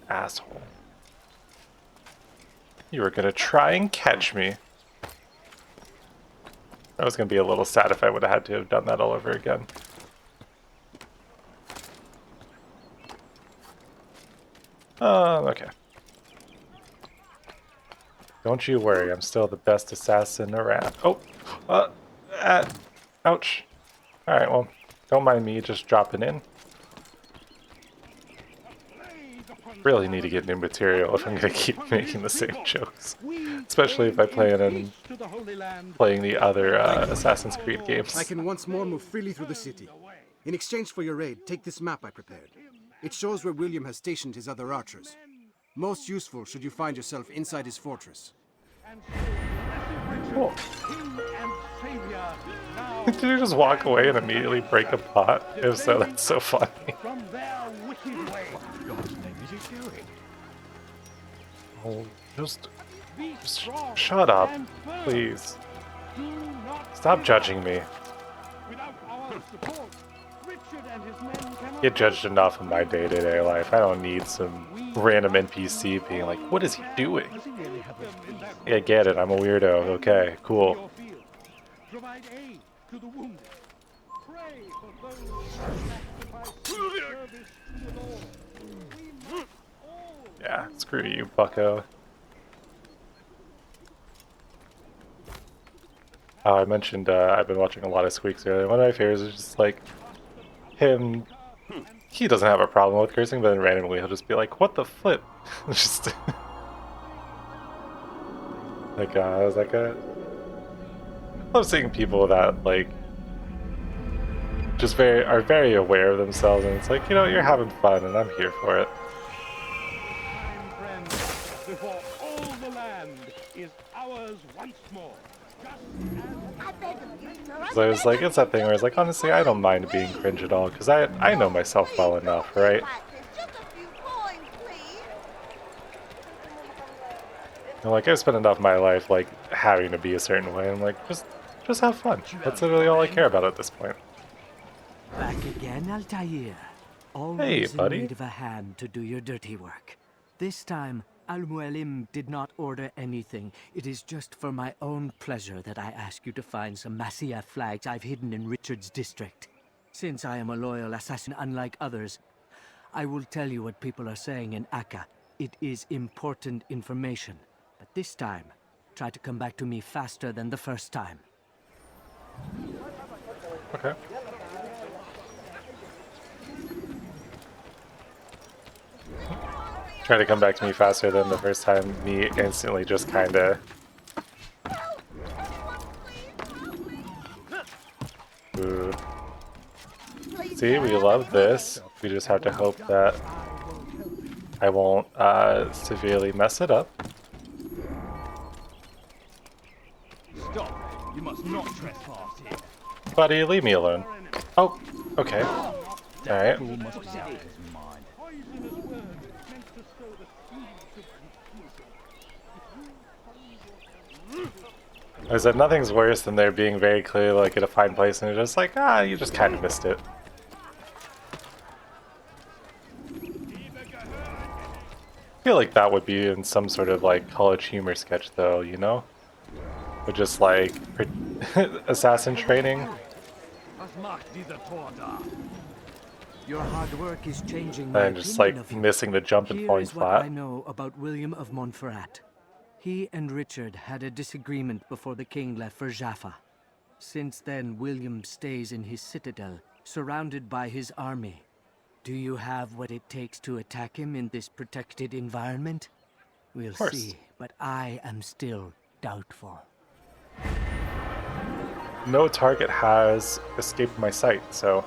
Asshole. You were gonna try and catch me. I was gonna be a little sad if I would have had to have done that all over again. Okay. Don't you worry, I'm still the best assassin around. Oh! Ouch. Alright, well, don't mind me just dropping in. Really need to get new material if I'm gonna keep making the same jokes. Especially if I plan on playing the other Assassin's Creed games. I can once more move freely through the city. In exchange for your aid, take this map I prepared. It shows where William has stationed his other archers. Most useful should you find yourself inside his fortress. Cool. Did you just walk away and immediately break a pot? If so, that's so funny. Oh, just shut up, please. Stop judging me. Get judged enough in my day-to-day life. I don't need some random NPC being like, what is he doing? Yeah, get it. I'm a weirdo. Okay, cool. Yeah, screw you, bucko. Oh, I mentioned I've been watching a lot of Squeaks earlier. One of my favorites is just like him. He doesn't have a problem with cursing, but then randomly he'll just be like, "What the flip?" Just like I was like, I love seeing people that like just are very aware of themselves, and it's like, you know, you're having fun, and I'm here for it. Before all the land is ours once more. So I was like, it's that thing where it's like, honestly, I don't mind being cringe at all, because I know myself well enough, right? And like, I've spent enough of my life like having to be a certain way, and like, just have fun. That's literally all I care about at this point. Back again, Altair. Hey, Always buddy. in need of a hand to do your dirty work. This time, Al-Mualim did not order anything. It is just for my own pleasure that I ask you to find some Masyaf flags I've hidden in Richard's district. Since I am a loyal assassin unlike others, I will tell you what people are saying in Akka. It is important information. But this time, try to come back to me faster than the first time. Okay. Try to come back to me faster than the first time. Me instantly just kind of. Ooh. See, we love this. We just have to hope that I won't severely mess it up. Stop! You must not trespass here. Buddy, leave me alone. Oh, okay. Alright. I said nothing's worse than there being very clearly like a defined place and you're just like, ah, you just kind of missed it. feel like that would be in some sort of like college humor sketch though, you know? With just like assassin training. Your hard work is changing my And just like opinion of you. missing the jump and Here falling is what I flat. know about William of Montferrat. He and Richard had a disagreement before the king left for Jaffa. Since then, William stays in his citadel, surrounded by his army. Do you have what it takes to attack him in this protected environment? We'll see, but I am still doubtful. No target has escaped my sight, so...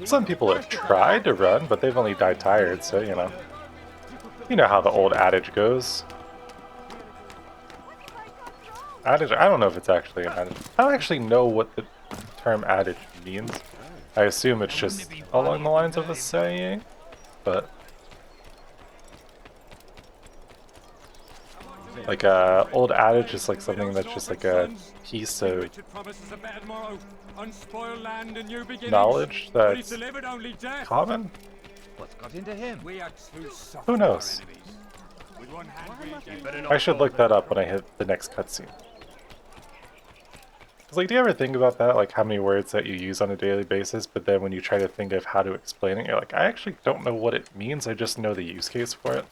Some people have tried to run, but they've only died tired, so you know. You know how the old adage goes. Adage? I don't know if it's actually an adage. I don't actually know what the term adage means. I assume it's just along the lines of a saying, but... Like a old adage is like something that's just like a piece of knowledge that's common? What's got into him? Who knows? I should look that up when I hit the next cutscene. Cause like, do you ever think about that? Like how many words that you use on a daily basis, but then when you try to think of how to explain it, you're like, I actually don't know what it means, I just know the use case for it.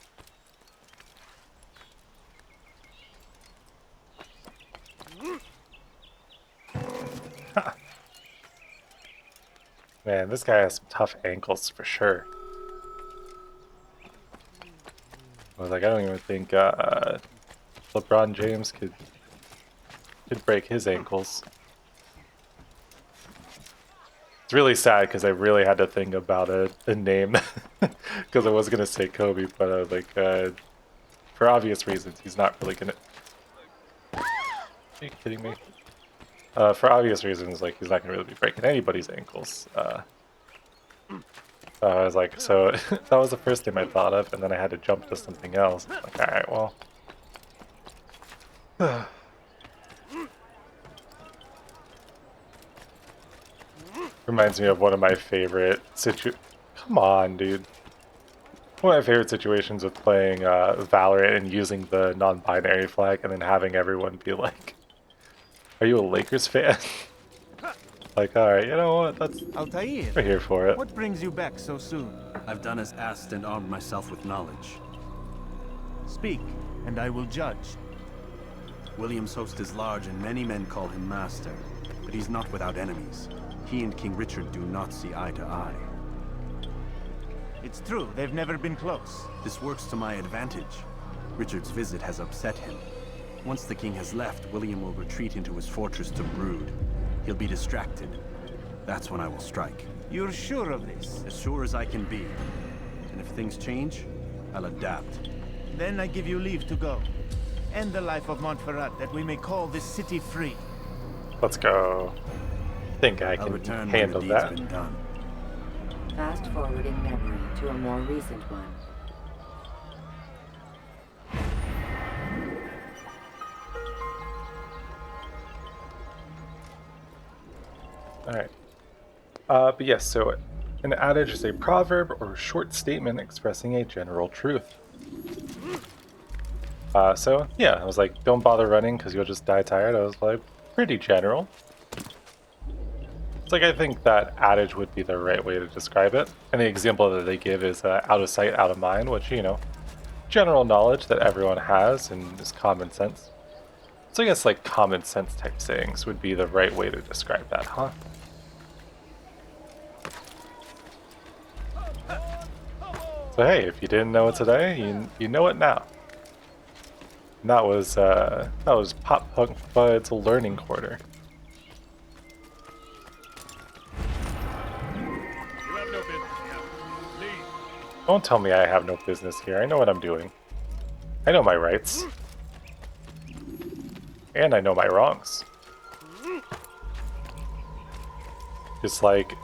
Man, this guy has some tough ankles for sure. I was like, I don't even think LeBron James could break his ankles. It's really sad because I really had to think about a name because I was gonna say Kobe, but I was like, for obvious reasons, he's not really gonna. Are you kidding me? For obvious reasons, like he's not gonna really be breaking anybody's ankles. I was like, so that was the first thing I thought of, and then I had to jump to something else. Like, all right, well. Reminds me of one of my favorite Come on, dude. One of my favorite situations with playing Valorant and using the non-binary flag, and then having everyone be like, "Are you a Lakers fan?" Like, alright, you know what? That's Altair, we're here for it. What brings you back so soon? I've done as asked and armed myself with knowledge. Speak, and I will judge. William's host is large, and many men call him master. But he's not without enemies. He and King Richard do not see eye to eye. It's true, they've never been close. This works to my advantage. Richard's visit has upset him. Once the king has left, William will retreat into his fortress to brood. He'll be distracted. That's when I will strike. You're sure of this? As sure as I can be. And if things change, I'll adapt. Then I give you leave to go. End the life of Montferrat, that we may call this city free. Let's go. Think I can handle that. Been done. Fast forwarding memory to a more recent one. Alright. But yes, so an adage is a proverb or short statement expressing a general truth. So yeah, I was like, don't bother running because you'll just die tired. I was like, pretty general. It's like, I think that adage would be the right way to describe it. And the example that they give is out of sight, out of mind, which, you know, general knowledge that everyone has and is common sense. So I guess like common sense type sayings would be the right way to describe that, huh? So hey, if you didn't know it today, you know it now. And that was Pop Punk Bud's Learning Quarter. Don't tell me I have no business here. I know what I'm doing. I know my rights. And I know my wrongs. Just like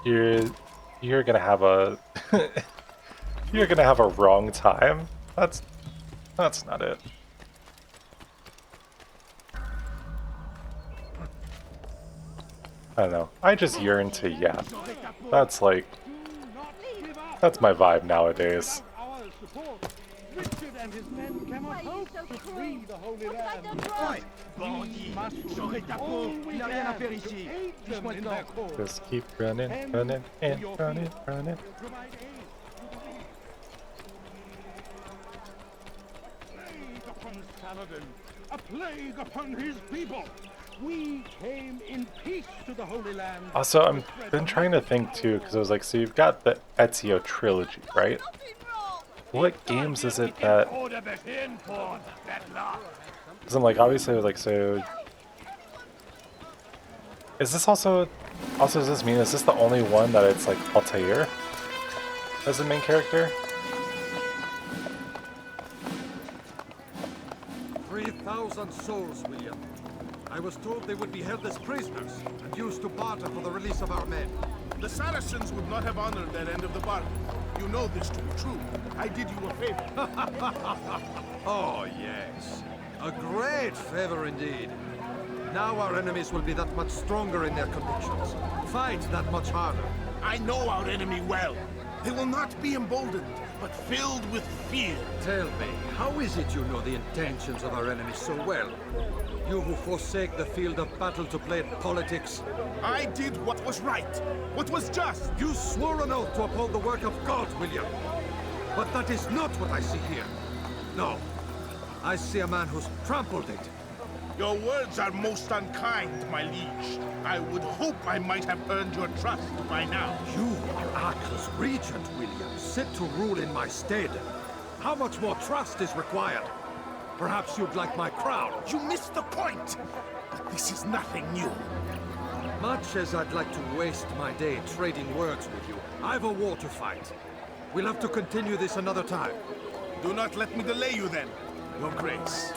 you're gonna have a you're gonna have a wrong time. That's not it. I don't know. I just yearn to yap. That's like... That's my vibe nowadays. Richard and his men cannot hope to free the Holy Land. We must do all we can to aid them in their cause. Just keep running, running, and running, running. Plague upon Saladin, a plague upon his people. We came in peace to the Holy Land. Also, I've been trying to think too, because I was like, so you've got the Ezio trilogy, right? What games is it that... Because I'm like, obviously, I was like, so... Is this also... Also, does this mean, is this the only one that it's like Altair as the main character? 3,000 souls, William. I was told they would be held as prisoners and used to barter for the release of our men. The Saracens would not have honored that end of the bargain. You know this to be true. I did you a favor. Oh, yes. A great favor indeed. Now our enemies will be that much stronger in their convictions. Fight that much harder. I know our enemy well. They will not be emboldened, but filled with fear. Tell me, how is it you know the intentions of our enemies so well? You who forsake the field of battle to play at politics. I did what was right, what was just. You swore an oath to uphold the work of God, William. But that is not what I see here. No. I see a man who's trampled it. Your words are most unkind, my liege. I would hope I might have earned your trust by now. You are Acre's regent, William, set to rule in my stead. How much more trust is required? Perhaps you'd like my crown. You missed the point! But this is nothing new. Much as I'd like to waste my day trading words with you, I've a war to fight. We'll have to continue this another time. Do not let me delay you then, Your Grace.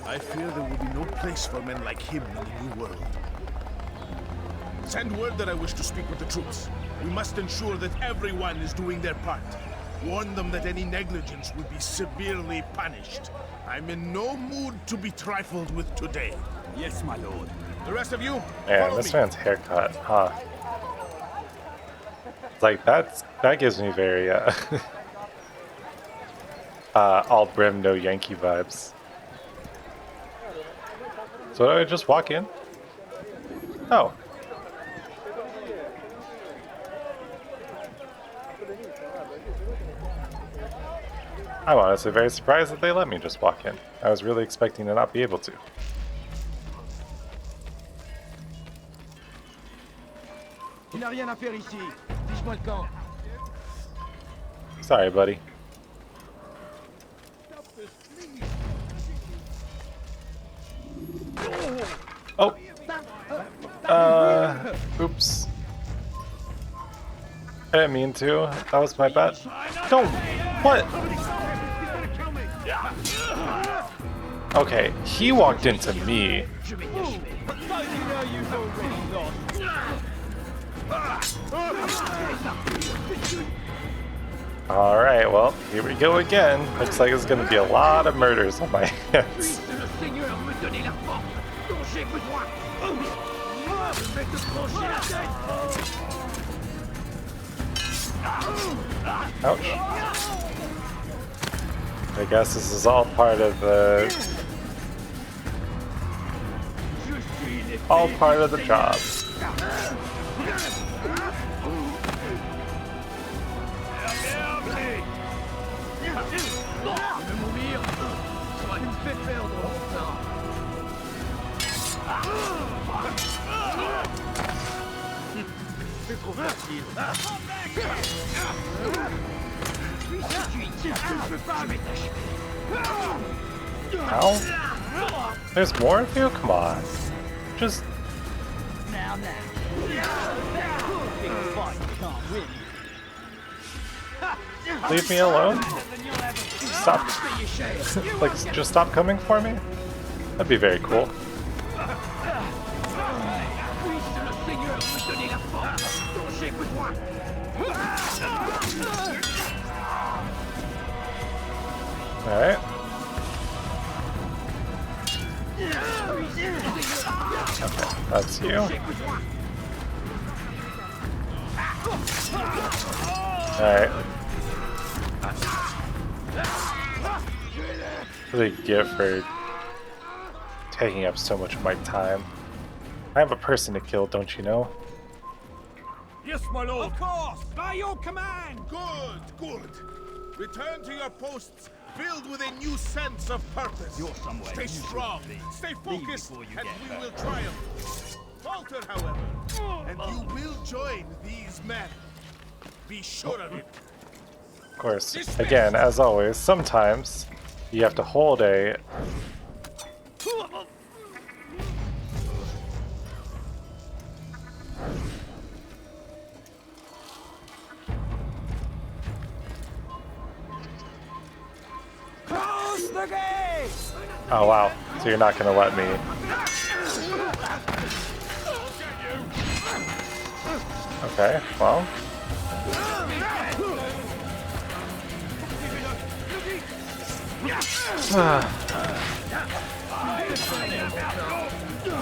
I fear there will be no place for men like him in the New World. Send word that I wish to speak with the troops. We must ensure that everyone is doing their part. Warn them that any negligence will be severely punished. I'm in no mood to be trifled with today. Yes, my lord. The rest of you, Man, this man's haircut, huh? It's like, that gives me very, all brim, no Yankee vibes. So do I just walk in? Oh. I'm honestly very surprised that they let me just walk in. I was really expecting to not be able to. Il n'a rien à faire ici. Fiche-moi le camp. Sorry, buddy. Oh. Oops. I didn't mean to. That was my bad. Don't. What? Okay, he walked into me. Alright, well, here we go again. Looks like there's gonna be a lot of murders on my hands. Ouch. I guess this is all part of the... all part of the job. Ow. There's more of you? Come on. Just... leave me alone? Stop. Like, just stop coming for me? That'd be very cool. Alright. That's you. Alright. What do they get for taking up so much of my time? I have a person to kill, don't you know? Yes, my lord. Of course, by your command. Good, good. Return to your posts, filled with a new sense of purpose. You're somewhere. Stay strong, stay focused, and we will triumph. Falter, however, and you will join these men. Be sure of it. Of course, again, as always, sometimes you have to hold a... Close the gate. Oh wow, so you're not gonna let me... Okay, well...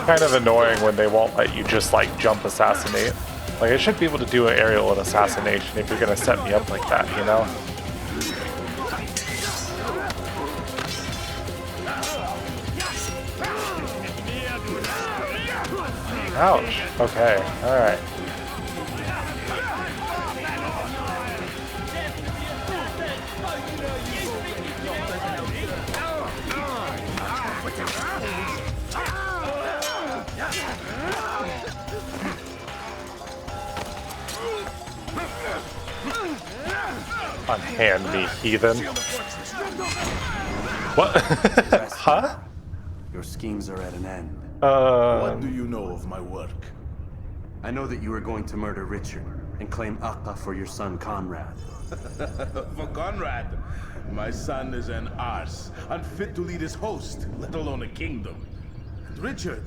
Kind of annoying when they won't let you just like jump assassinate. Like I should be able to do an aerial assassination if you're gonna set me up like that, you know? Ouch. Okay, alright. Unhand me, heathen. What? Huh? Your schemes are at an end. What do you know of my work? I know that you are going to murder Richard and claim Akka for your son Conrad. For Conrad, my son is an arse, unfit to lead his host, let alone a kingdom. And Richard,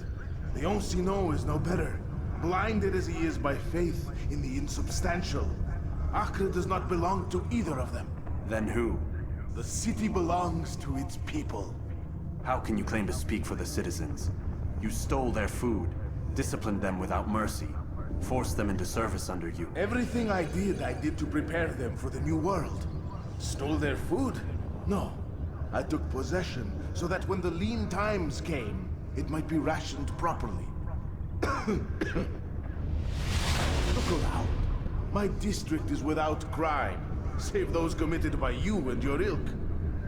the Ancino is no better, blinded as he is by faith in the insubstantial. Acre does not belong to either of them. Then who? The city belongs to its people. How can you claim to speak for the citizens? You stole their food, disciplined them without mercy, forced them into service under you. Everything I did to prepare them for the new world. Stole their food? No. I took possession so that when the lean times came, it might be rationed properly. Look around. My district is without crime, save those committed by you and your ilk.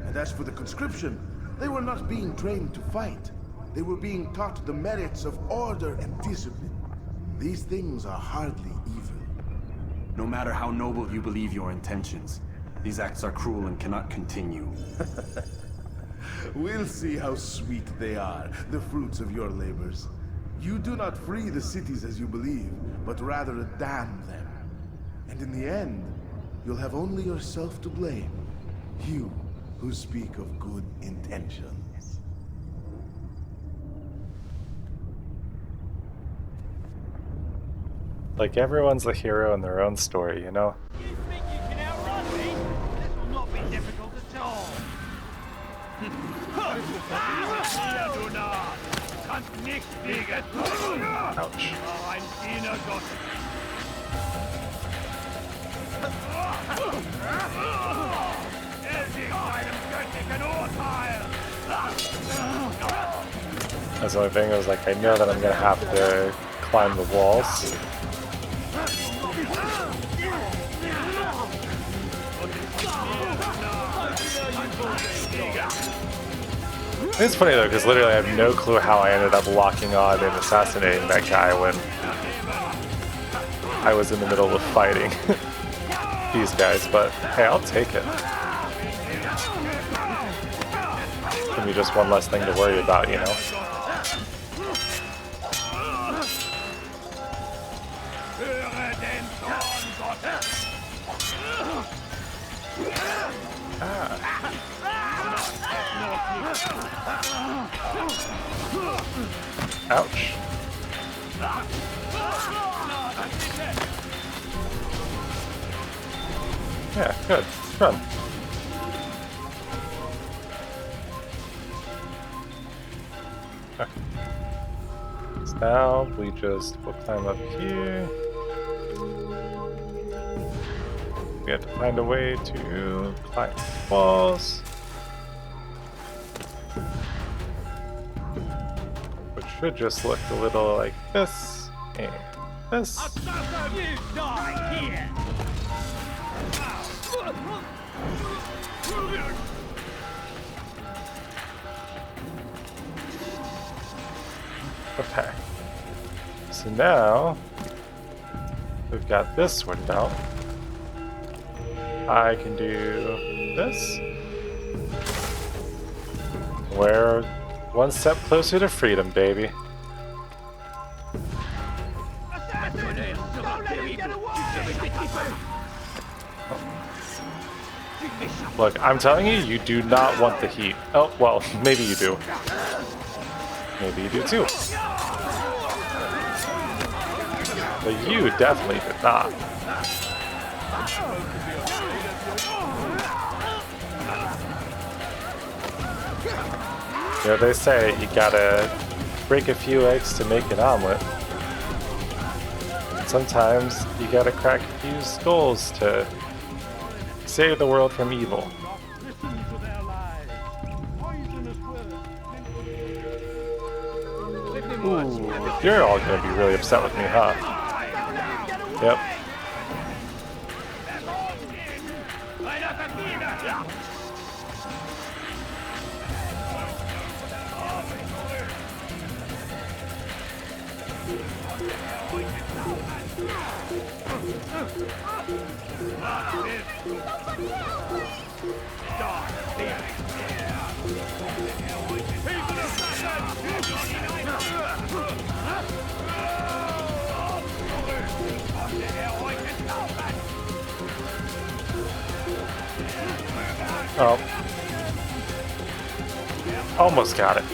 And as for the conscription, they were not being trained to fight. They were being taught the merits of order and discipline. These things are hardly evil. No matter how noble you believe your intentions, these acts are cruel and cannot continue. We'll see how sweet they are, the fruits of your labors. You do not free the cities as you believe, but rather damn them. And in the end, you'll have only yourself to blame. You who speak of good intentions. Like everyone's a hero in their own story, you know? You think you can outrun me? This will not be difficult at all. Ouch. That's the only thing, I was like, I know that I'm gonna have to climb the walls. It's funny though, because literally I have no clue how I ended up locking on and assassinating that guy when I was in the middle of fighting these guys, but hey, I'll take it. Give me just one less thing to worry about, you know? Ouch. Yeah, good. Run. Okay. So now we just will climb up here. We have to find a way to climb walls. Which should just look a little like this and this. You die here! Okay. So now we've got this sorted out. I can do this. We're one step closer to freedom, baby. Look, I'm telling you, you do not want the heat. Oh, well, maybe you do. Maybe you do too. But you definitely did not. You know, they say you gotta break a few eggs to make an omelet. Sometimes you gotta crack a few skulls to save the world from evil. Ooh, you're all gonna be really upset with me, huh? Yep. Oh. Almost got it.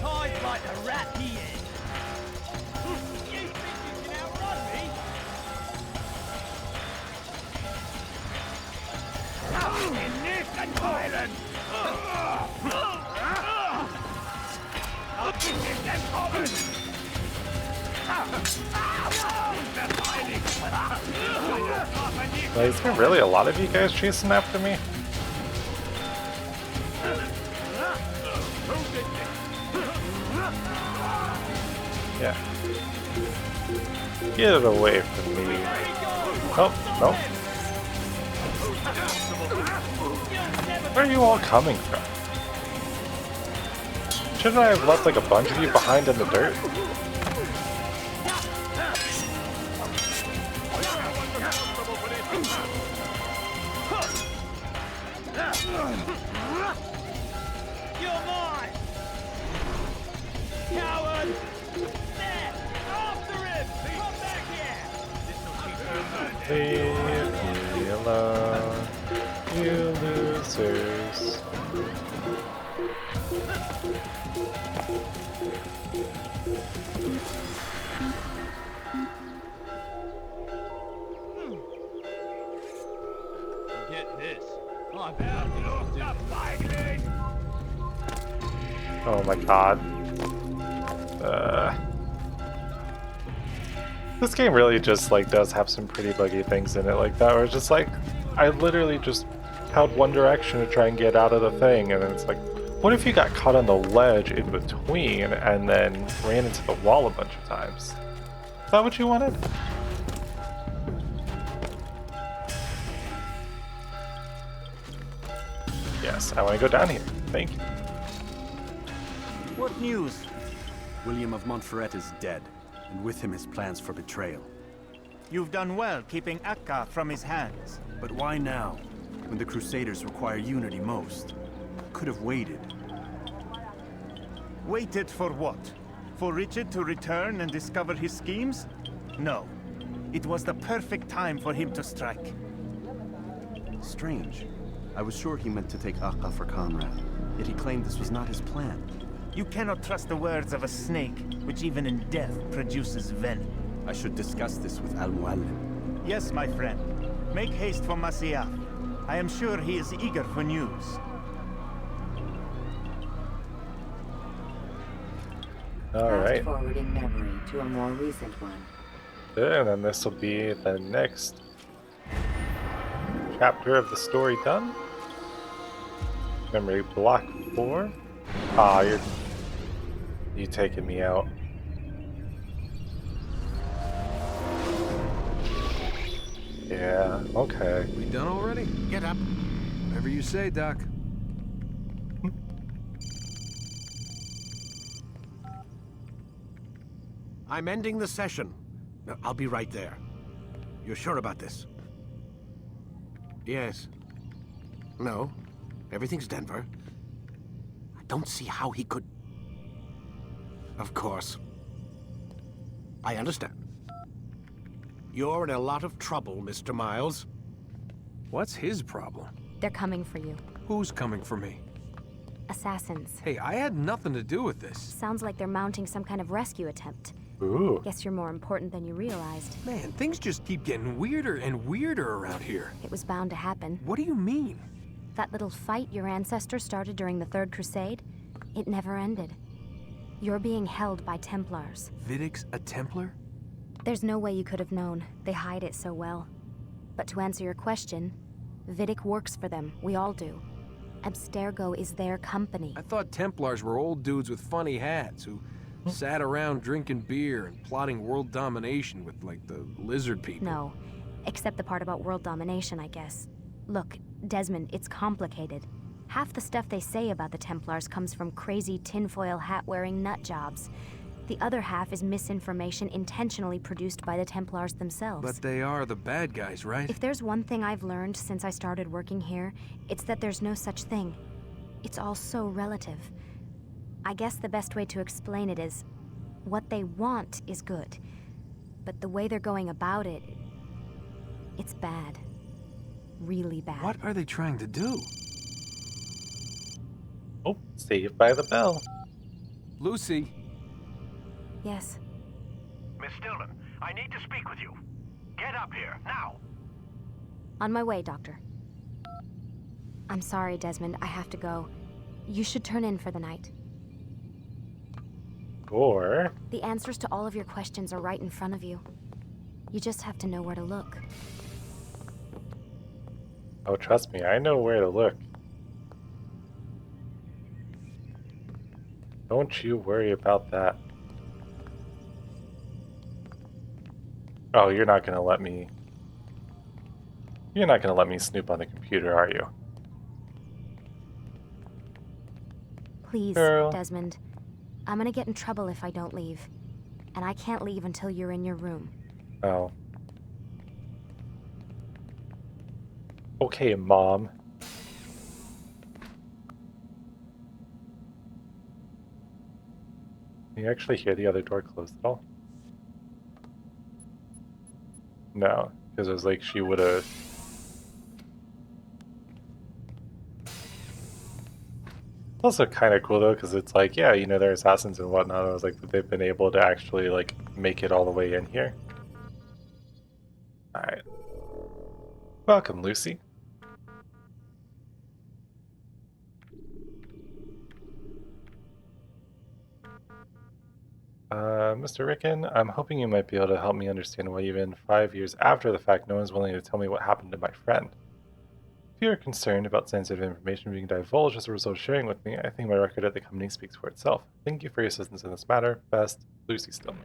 Tied like a rat he is. You think you can outrun me? In this and violence. Like, is there really a lot of you guys chasing after me? Yeah. Get it away from me. Oh, no. Where are you all coming from? Shouldn't I have left like a bunch of you behind in the dirt? You're mine! Coward! There! After him! Come back here! Leave me alone, you losers. Get this. I'm bound to fighting! Oh my god. This game really just like does have some pretty buggy things in it like that, where it's just like, I literally just held one direction to try and get out of the thing, and then it's like, what if you got caught on the ledge in between and then ran into the wall a bunch of times? Is that what you wanted? Yes, I want to go down here. Thank you. What news? William of Montferrat is dead, and with him his plans for betrayal. You've done well keeping Akka from his hands. But why now, when the Crusaders require unity most? Could have waited. Waited for what? For Richard to return and discover his schemes? No. It was the perfect time for him to strike. Strange. I was sure he meant to take Akka for Conrad, yet he claimed this was not his plan. You cannot trust the words of a snake, which even in death produces venom. I should discuss this with Al-Muallim. Yes, my friend. Make haste for Masyaf. I am sure he is eager for news. Alright. Fast forwarding memory to a more recent one. And then this will be the next chapter of the story done. Memory block 4. Ah, you taking me out. Yeah, okay. We done already? Get up. Whatever you say, Doc. I'm ending the session. I'll be right there. You're sure about this? Yes. No. Everything's Denver. I don't see how he could... Of course. I understand. You're in a lot of trouble, Mr. Miles. What's his problem? They're coming for you. Who's coming for me? Assassins. Hey, I had nothing to do with this. Sounds like they're mounting some kind of rescue attempt. Ooh. Guess you're more important than you realized. Man, things just keep getting weirder and weirder around here. It was bound to happen. What do you mean? That little fight your ancestors started during the Third Crusade, it never ended. You're being held by Templars. Vidic's a Templar? There's no way you could have known. They hide it so well. But to answer your question, Vidic works for them. We all do. Abstergo is their company. I thought Templars were old dudes with funny hats who sat around drinking beer and plotting world domination with, like, the lizard people. No, except the part about world domination, I guess. Look, Desmond, it's complicated. Half the stuff they say about the Templars comes from crazy tinfoil hat-wearing nut jobs. The other half is misinformation intentionally produced by the Templars themselves. But they are the bad guys, right? If there's one thing I've learned since I started working here, it's that there's no such thing. It's all so relative. I guess the best way to explain it is, what they want is good. But the way they're going about it, it's bad. Really bad. What are they trying to do? Oh, saved by the bell. Lucy. Yes. Miss Stillman, I need to speak with you. Get up here, now! On my way, Doctor. I'm sorry, Desmond. I have to go. You should turn in for the night. Or... The answers to all of your questions are right in front of you. You just have to know where to look. Oh, trust me, I know where to look. Don't you worry about that. Oh, you're not gonna let me... You're not gonna let me snoop on the computer, are you? Please, Girl. Desmond. I'm gonna get in trouble if I don't leave. And I can't leave until you're in your room. Oh. Okay, Mom. Can you actually hear the other door close at all? No, because it was like she would have... Also kind of cool though, because it's like, yeah, you know, they're assassins and whatnot. I was like, they've been able to actually like make it all the way in here. Alright. Welcome, Lucy. Mr. Rickon, I'm hoping you might be able to help me understand why even 5 years after the fact no one's willing to tell me what happened to my friend. If you're concerned about sensitive information being divulged as a result of sharing with me, I think my record at the company speaks for itself. Thank you for your assistance in this matter. Best, Lucy Stillman.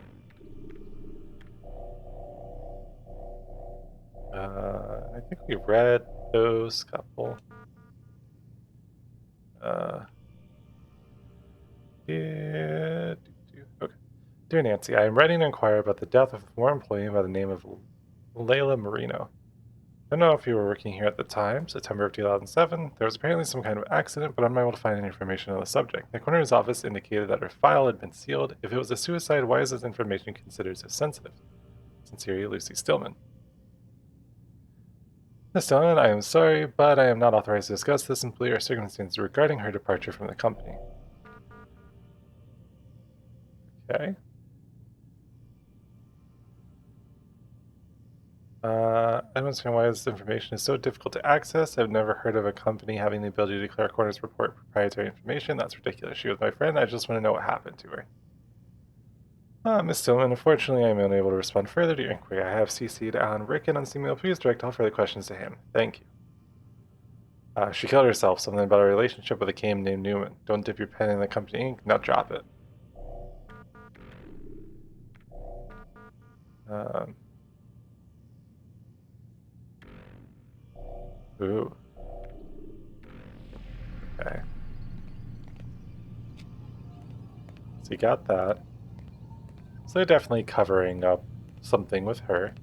I think we read those couple. Yeah. Okay. Dear Nancy, I am writing to inquire about the death of a former employee by the name of Layla Marino. I don't know if you were working here at the time, September of 2007. There was apparently some kind of accident, but I'm unable to find any information on the subject. The coroner's office indicated that her file had been sealed. If it was a suicide, why is this information considered so sensitive? Sincerely, Lucy Stillman. Miss Stillman, I am sorry, but I am not authorized to discuss this employee or circumstances regarding her departure from the company. Okay. I don't understand why this information is so difficult to access. I've never heard of a company having the ability to declare corners report proprietary information. That's ridiculous. She was my friend. I just want to know what happened to her. Miss Stillman, unfortunately, I'm unable to respond further to your inquiry. I have CC'd Alan Rickon on this email. Please direct all further questions to him. Thank you. She killed herself. Something about a relationship with a king named Newman. Don't dip your pen in the company ink. Now drop it. Ooh. Okay. So you got that. So they're definitely covering up something with her.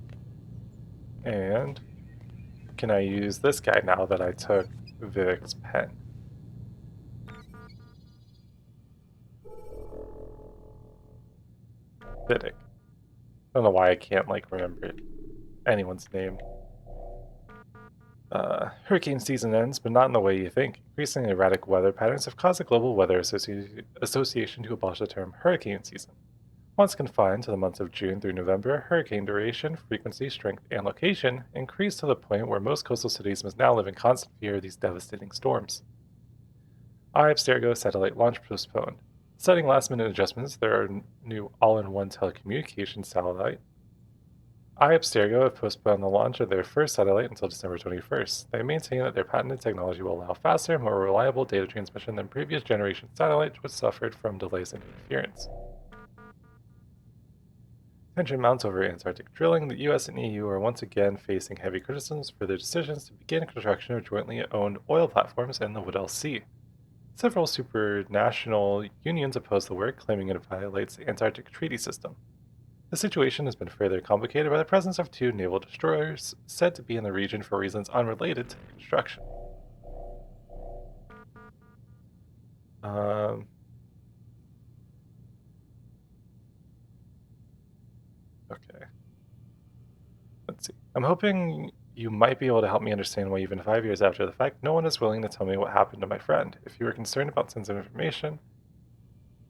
And can I use this guy now that I took Vivek's pen? Vivek. I don't know why I can't, like, remember anyone's name. Hurricane season ends, but not in the way you think. Increasingly erratic weather patterns have caused the Global Weather Association to abolish the term hurricane season. Once confined to the months of June through November, hurricane duration, frequency, strength, and location increased to the point where most coastal cities must now live in constant fear of these devastating storms. Abstergo satellite launch postponed. Citing last-minute adjustments, there are new all-in-one telecommunications satellite. Abstergo have postponed the launch of their first satellite until December 21st. They maintain that their patented technology will allow faster, more reliable data transmission than previous generation satellites, which suffered from delays and interference. Tension mounts over Antarctic drilling. The US and EU are once again facing heavy criticisms for their decisions to begin construction of jointly owned oil platforms in the Weddell Sea. Several supranational unions oppose the work, claiming it violates the Antarctic Treaty System. The situation has been further complicated by the presence of two naval destroyers said to be in the region for reasons unrelated to the construction. Okay. Let's see. I'm hoping you might be able to help me understand why even 5 years after the fact, no one is willing to tell me what happened to my friend. If you were concerned about sensitive information,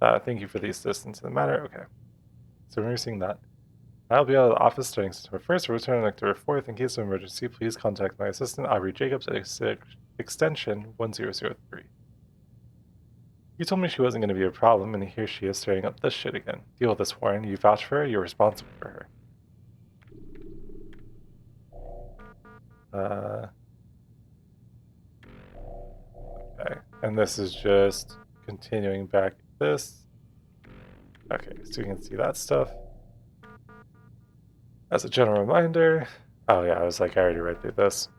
thank you for the assistance in the matter. Okay. So we're seeing that. I'll be out of the office starting September 1st. We'll return on October 4th. In case of emergency, please contact my assistant, Aubrey Jacobs, at extension 1003. You told me she wasn't going to be a problem, and here she is stirring up this shit again. Deal with this, Warren. You vouch for her, you're responsible for her. Okay, and this is just continuing back this. Okay, so you can see that stuff. As a general reminder, oh yeah, I was like, I already read through this.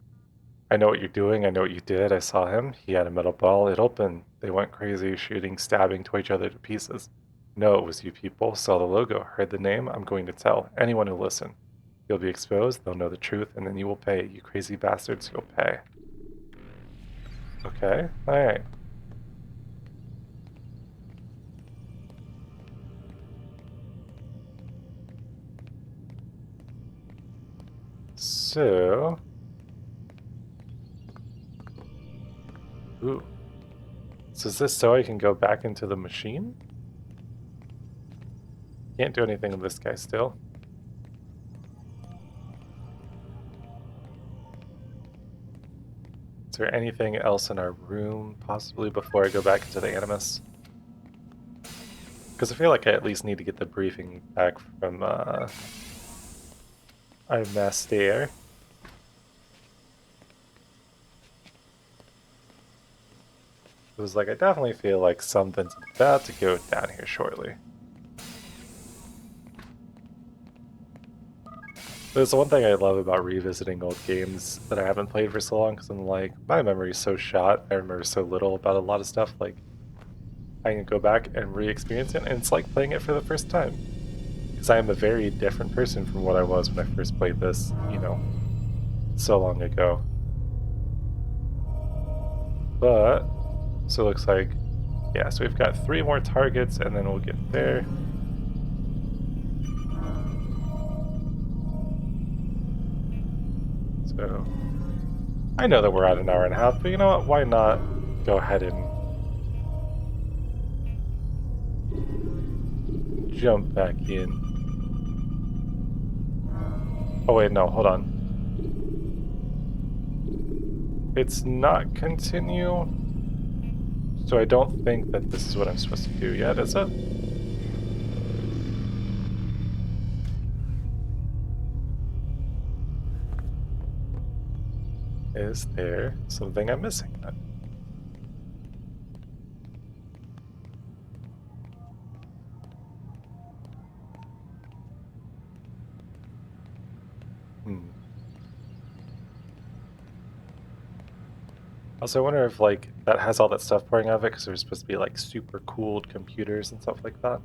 I know what you're doing, I know what you did, I saw him. He had a metal ball, it opened. They went crazy, shooting, stabbing, tore each other to pieces. No, it was you people. Saw the logo, heard the name, I'm going to tell. Anyone who listen. You'll be exposed, they'll know the truth, and then you will pay. You crazy bastards, you'll pay. Okay, alright. So... Ooh. So is this so I can go back into the machine? Can't do anything with this guy still. Is there anything else in our room, possibly, before I go back into the Animus? Because I feel like I at least need to get the briefing back from, our master. It was like, I definitely feel like something's about to go down here shortly. There's the one thing I love about revisiting old games that I haven't played for so long, because I'm like, my memory's so shot, I remember so little about a lot of stuff, like, I can go back and re-experience it, and it's like playing it for the first time. Because I am a very different person from what I was when I first played this, you know, so long ago. But, so it looks like, yeah, so we've got 3 more targets, and then we'll get there. So, I know that we're at an hour and a half, but you know what, why not go ahead and jump back in. Oh wait, no, hold on. It's not continue. So I don't think that this is what I'm supposed to do yet, is it? Is there something I'm missing then? Also, I wonder if, like, that has all that stuff pouring out of it because there's supposed to be, like, super cooled computers and stuff like that.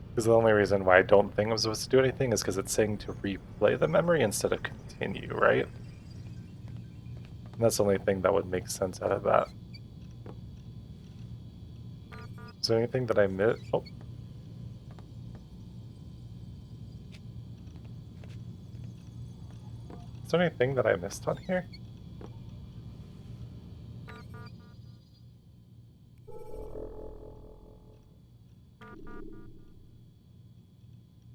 Because the only reason why I don't think I'm supposed to do anything is because it's saying to replay the memory instead of continue, right? And that's the only thing that would make sense out of that. Is there anything that I missed? Oh. Is there anything that I missed on here?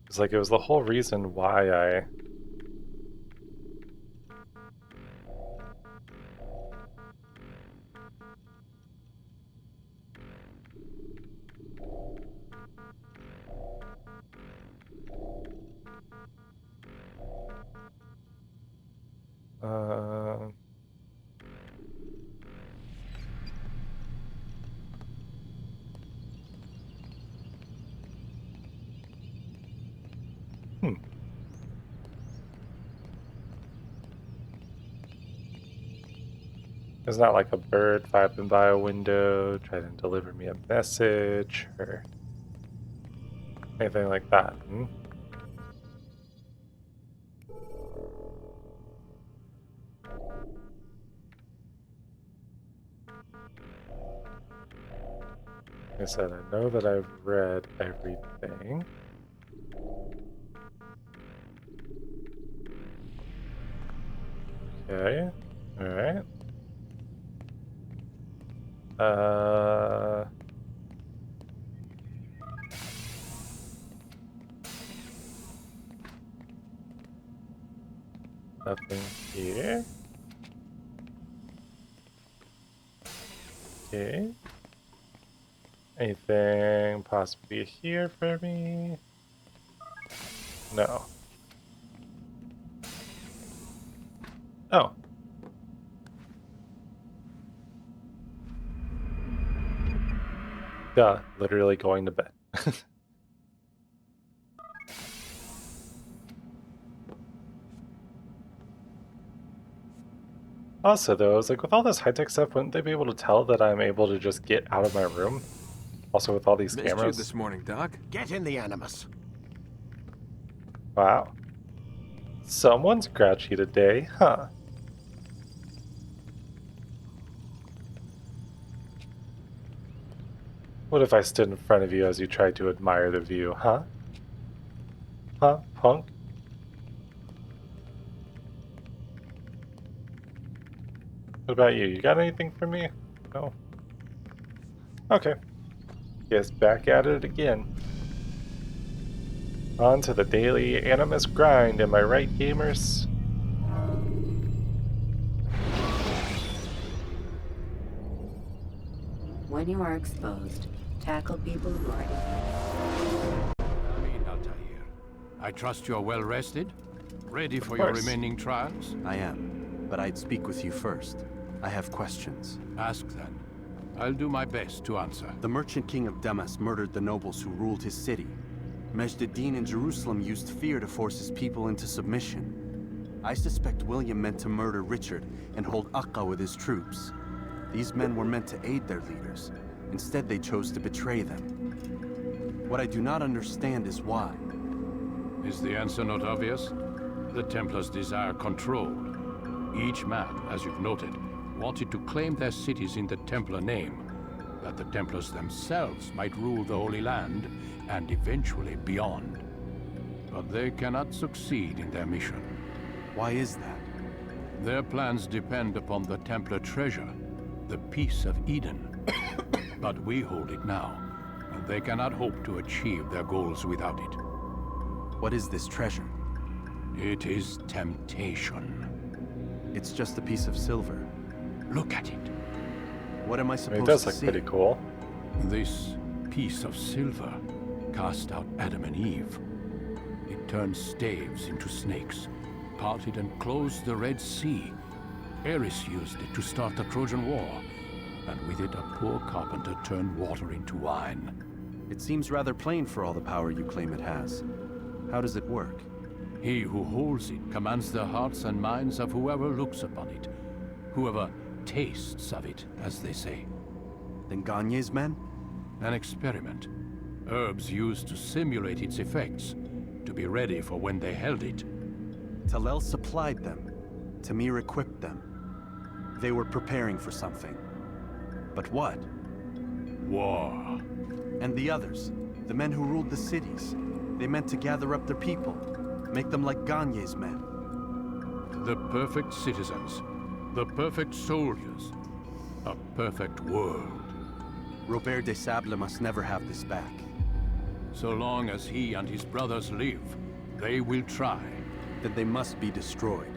It's like it was the whole reason why I... It's not like a bird flapping by a window trying to deliver me a message or anything like that. Like I said, I know that I've read everything. Okay, alright. Nothing here. Okay. Anything possibly here for me? No. Oh. Duh, literally going to bed. Also, though, I was like, with all this high-tech stuff, wouldn't they be able to tell that I'm able to just get out of my room? Also, with all these Missed cameras. you this morning, Doc. Get in the Animus. Wow. Someone's grouchy today, huh? What if I stood in front of you as you tried to admire the view, huh? Huh, punk? What about you? You got anything for me? No? Okay. Guess back at it again. On to the daily Animus grind, am I right, gamers? When you are exposed, tackle people who are... Altair, I trust you're well rested? Ready for your remaining trials? I am, but I'd speak with you first. I have questions. Ask then. I'll do my best to answer. The merchant king of Damas murdered the nobles who ruled his city. Majd-ad-Din in Jerusalem used fear to force his people into submission. I suspect William meant to murder Richard and hold Akka with his troops. These men were meant to aid their leaders. Instead, they chose to betray them. What I do not understand is why. Is the answer not obvious? The Templars desire control. Each man, as you've noted, wanted to claim their cities in the Templar name, that the Templars themselves might rule the Holy Land and eventually beyond. But they cannot succeed in their mission. Why is that? Their plans depend upon the Templar treasure, the Peace of Eden. But we hold it now, and they cannot hope to achieve their goals without it. What is this treasure? It is temptation. It's just a piece of silver. Look at it. What am I I supposed mean, it does to look see? pretty cool. This piece of silver cast out Adam and Eve. It turned staves into snakes, parted and closed the Red Sea. Eris used it to start the Trojan War, and with it a poor carpenter turned water into wine. It seems rather plain for all the power you claim it has. How does it work? He who holds it commands the hearts and minds of whoever looks upon it, whoever tastes of it, as they say. Then Gagne's men? An experiment. Herbs used to simulate its effects, to be ready for when they held it. Talel supplied them. Tamir equipped them. They were preparing for something. But what? War. And the others, the men who ruled the cities, they meant to gather up their people, make them like Gagne's men. The perfect citizens, the perfect soldiers, a perfect world. Robert de Sable must never have this back. So long as he and his brothers live, they will try. Then they must be destroyed.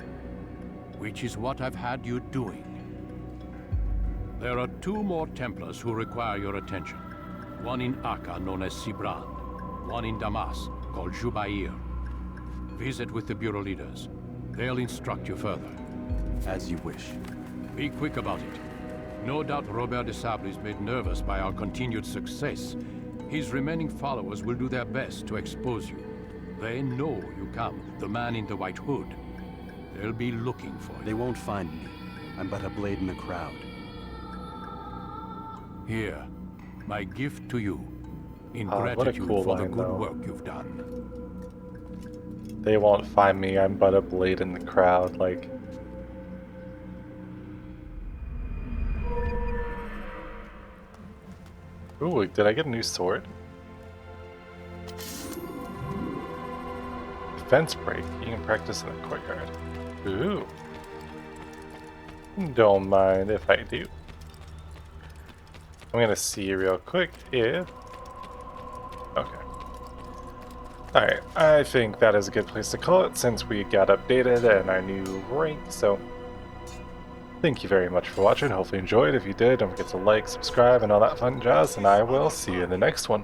Which is what I've had you doing. There are 2 more Templars who require your attention. One in Akka, known as Sibran. One in Damas, called Jubair. Visit with the Bureau leaders. They'll instruct you further. As you wish. Be quick about it. No doubt Robert de Sable is made nervous by our continued success. His remaining followers will do their best to expose you. They know you come, the man in the white hood. They'll be looking for you. They won't find me. I'm but a blade in the crowd. Here, my gift to you, in What a gratitude cool for the line, good though. work you've done. They won't find me, I'm but a blade in the crowd, like... Ooh, did I get a new sword? Defense break. You can practice in the courtyard. Ooh. Don't mind if I do. I'm gonna see real quick if... Okay. Alright, I think that is a good place to call it since we got updated and our new rank, so... Thank you very much for watching, hopefully you enjoyed. If you did, don't forget to like, subscribe, and all that fun jazz, and I will see you in the next one.